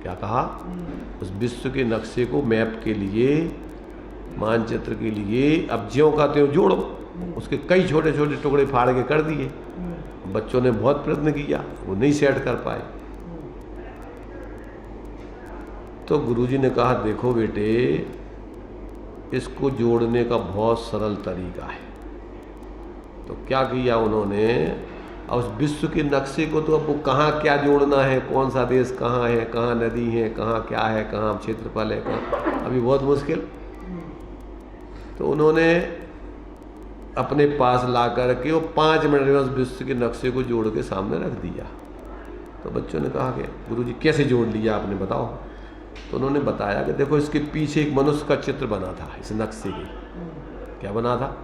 क्या कहा? उस विश्व के नक्शे को मैप के लिए, मानचित्र के लिए अब ज्यों का त्यों जोड़ो। उसके कई छोटे छोटे टुकड़े फाड़ के कर दिए। बच्चों ने बहुत प्रयत्न किया, वो नहीं सेट कर पाए। तो गुरुजी ने कहा देखो बेटे, इसको जोड़ने का बहुत सरल तरीका है। तो क्या किया उन्होंने, और उस विश्व के नक्शे को तो अब वो कहाँ क्या जोड़ना है, कौन सा देश कहाँ है, कहाँ नदी है, कहाँ क्या है, कहाँ क्षेत्रफल है, कहाँ, अभी बहुत मुश्किल। तो उन्होंने अपने पास ला करके वो 5 मिनट में उस विश्व के नक्शे को जोड़ के सामने रख दिया। तो बच्चों ने कहा कि गुरुजी कैसे जोड़ लिया आपने, बताओ। तो उन्होंने बताया कि देखो इसके पीछे एक मनुष्य का चित्र बना था, इस नक्शे के। क्या बना था?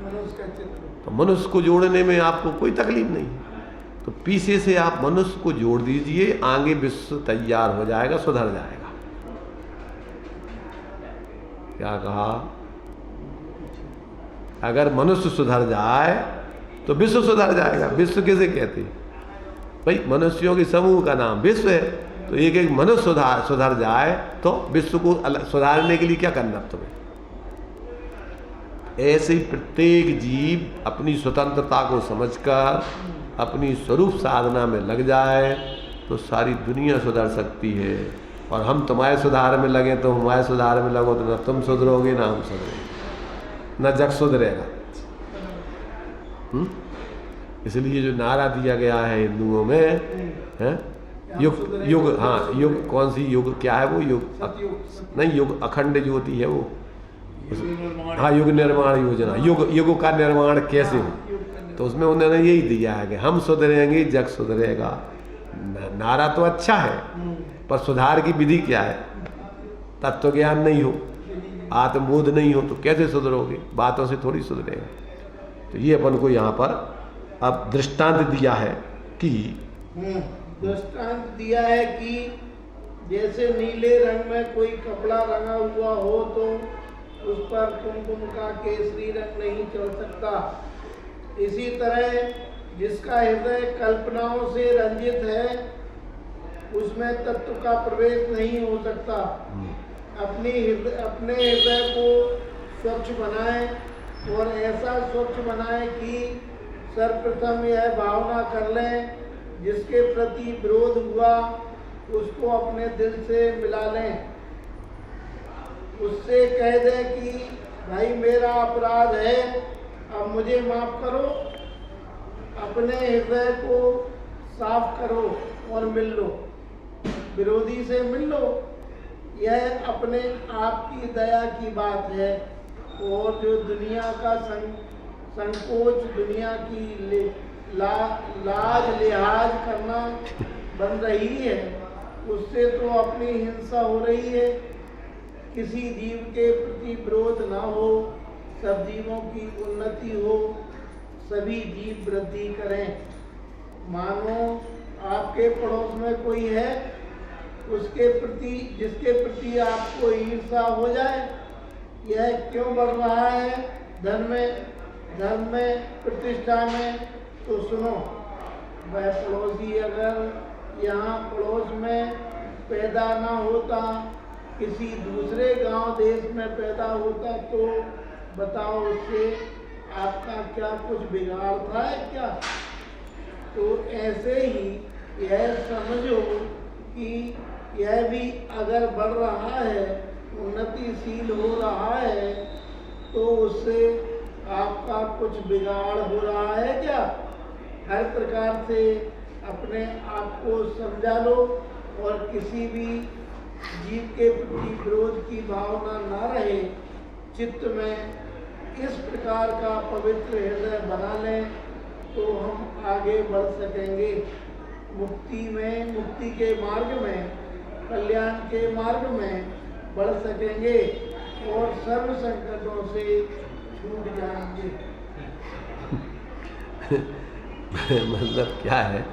मनुष्य का चित्र। तो मनुष्य को जोड़ने में आपको कोई तकलीफ नहीं, तो पीछे से आप मनुष्य को जोड़ दीजिए, आगे विश्व तैयार हो जाएगा, सुधर जाएगा। क्या कहा? अगर मनुष्य सुधर जाए तो विश्व सुधर जाएगा। विश्व किसे कहते हैं भाई? मनुष्यों के समूह का नाम विश्व है। तो एक एक मनुष्य सुधर जाए तो विश्व को सुधारने के लिए क्या करना तुम्हें? ऐसे ही प्रत्येक जीव अपनी स्वतंत्रता को समझकर अपनी स्वरूप साधना में लग जाए तो सारी दुनिया सुधर सकती है। और हम तुम्हारे सुधार में लगे तो हमारे सुधार में लगो तो ना तुम सुधरोगे ना हम सुधरेंगे, ना जग सुधरेगा। इसलिए जो नारा दिया गया है हिंदुओं में है, युग युग, हाँ युग, कौन सी युग, क्या है वो युग नहीं, युग अखंड ज्योति है वो, हाँ युग निर्माण योजना, युग का निर्माण कैसे हो। तो उसमें उन्होंने यही दिया है कि हम सुधरेंगे जग सुधरेगा। नारा तो अच्छा है, पर सुधार की विधि क्या है? तत्व ज्ञान नहीं हो, आत्मबोध नहीं हो, तो कैसे सुधरोगे? बातों से थोड़ी सुधरेगा। तो ये अपन को यहाँ पर अब दृष्टांत दिया है कि दृष्टांत दिया है कि जैसे नीले रंग में कोई कपड़ा रंगा हुआ हो तो उस पर कुमकुम का केसरी रंग नहीं चल सकता। इसी तरह जिसका हृदय कल्पनाओं से रंजित है उसमें तत्व का प्रवेश नहीं हो सकता। अपने हृदय को स्वच्छ बनाएं, और ऐसा स्वच्छ बनाएं कि सर्वप्रथम यह भावना कर लें जिसके प्रति विरोध हुआ उसको अपने दिल से मिला लें। उससे कह दें कि भाई मेरा अपराध है, अब मुझे माफ करो। अपने हृदय को साफ करो और मिल लो, विरोधी से मिल लो। यह अपने आप की दया की बात है। और जो दुनिया का संकोच, दुनिया की लाज लिहाज करना बन रही है, उससे तो अपनी हिंसा हो रही है किसी जीव के प्रति विरोध न हो, सब जीवों की उन्नति हो, सभी जीव वृद्धि करें। मानो आपके पड़ोस में कोई है, उसके प्रति जिसके प्रति आपको ईर्ष्या हो जाए, यह क्यों बढ़ रहा है धर्म में प्रतिष्ठा में, तो सुनो, वह पड़ोसी अगर यहाँ पड़ोस में पैदा ना होता, किसी दूसरे गांव देश में पैदा होता, तो बताओ उससे आपका क्या कुछ बिगाड़ था है क्या? तो ऐसे ही यह समझो कि यह भी अगर बढ़ रहा है, उन्नतिशील हो रहा है, तो उससे आपका कुछ बिगाड़ हो रहा है क्या? हर प्रकार से अपने आप को समझा लो और किसी भी जीव के प्रति विरोध की भावना न रहे। चित्त में इस प्रकार का पवित्र हृदय बना लें तो हम आगे बढ़ सकेंगे। मुक्ति के मार्ग में, कल्याण के मार्ग में बढ़ सकेंगे और सर्व संकटों से छूट जाएंगे। मतलब क्या है,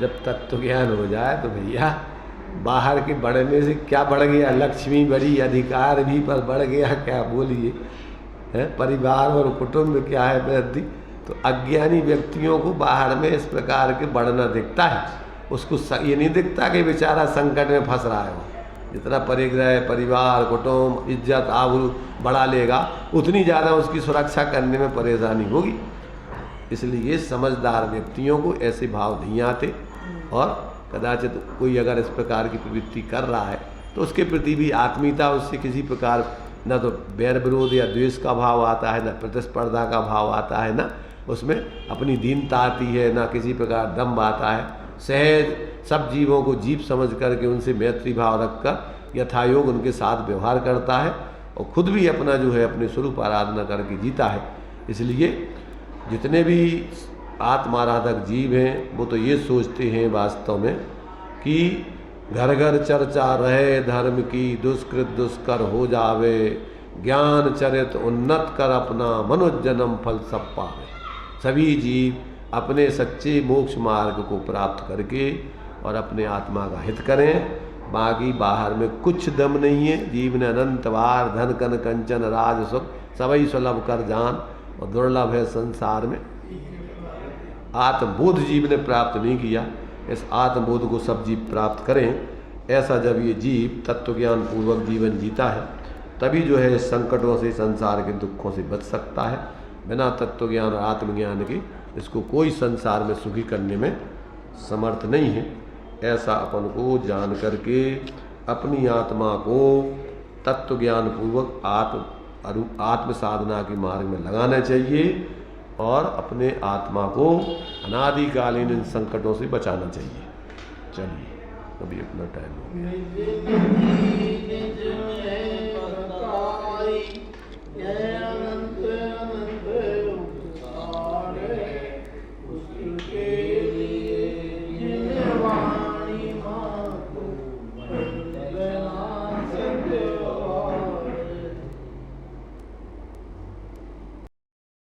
जब तत्व ज्ञान हो जाए तो भैया बाहर के बढ़ने से क्या बढ़ गया, लक्ष्मी बढ़ी, अधिकार भी पर बढ़ गया, क्या बोलिए है, परिवार और कुटुंब क्या है वृद्धि। तो अज्ञानी व्यक्तियों को बाहर में इस प्रकार के बढ़ना दिखता है, उसको ये नहीं दिखता कि बेचारा संकट में फंस रहा है। वो जितना परिग्रह, परिवार, कुटुंब, इज्जत, आबरू बढ़ा लेगा, उतनी ज़्यादा उसकी सुरक्षा करने में परेशानी होगी। इसलिए समझदार व्यक्तियों को ऐसे भाव नहीं आते, और कदाचित कोई अगर इस प्रकार की प्रवृत्ति कर रहा है तो उसके प्रति भी आत्मीयता, उससे किसी प्रकार न तो बैर विरोध या द्वेष का भाव आता है, न प्रतिस्पर्धा का भाव आता है, न उसमें अपनी दीनता आती है, न किसी प्रकार दम्भ आता है। सहज सब जीवों को जीव समझ करके उनसे मैत्री भाव रखकर यथायोग उनके साथ व्यवहार करता है, और खुद भी अपना जो है अपने स्वरूप आराधना करके जीता है। इसलिए जितने भी आत्माराधक जीव हैं वो तो ये सोचते हैं वास्तव में कि घर घर चर्चा रहे धर्म की, दुष्कृत दुष्कर हो जावे, ज्ञान चरित उन्नत कर अपना मनुष्य जन्म फल सब पावे। सभी जीव अपने सच्चे मोक्ष मार्ग को प्राप्त करके और अपने आत्मा का हित करें। बाकी बाहर में कुछ दम नहीं है। जीव ने अनंत बार धन कन कंचन राज सुख सबई सुलभ कर जान, और दुर्लभ है संसार में। आत्मबोध जीव ने प्राप्त नहीं किया। इस आत्मबोध को सब जीव प्राप्त करें। ऐसा जब ये जीव तत्वज्ञान पूर्वक जीवन जीता है, तभी जो है संकटों से, संसार के दुखों से बच सकता है। बिना तत्वज्ञान और आत्मज्ञान के इसको कोई संसार में सुखी करने में समर्थ नहीं है। ऐसा अपन को जान करके अपनी आत्मा को तत्वज्ञान पूर्वक आत्म साधना के मार्ग में लगाना चाहिए, और अपने आत्मा को अनादिकालीन इन संकटों से बचाना चाहिए। चलिए, अभी अपना टाइम हो गया।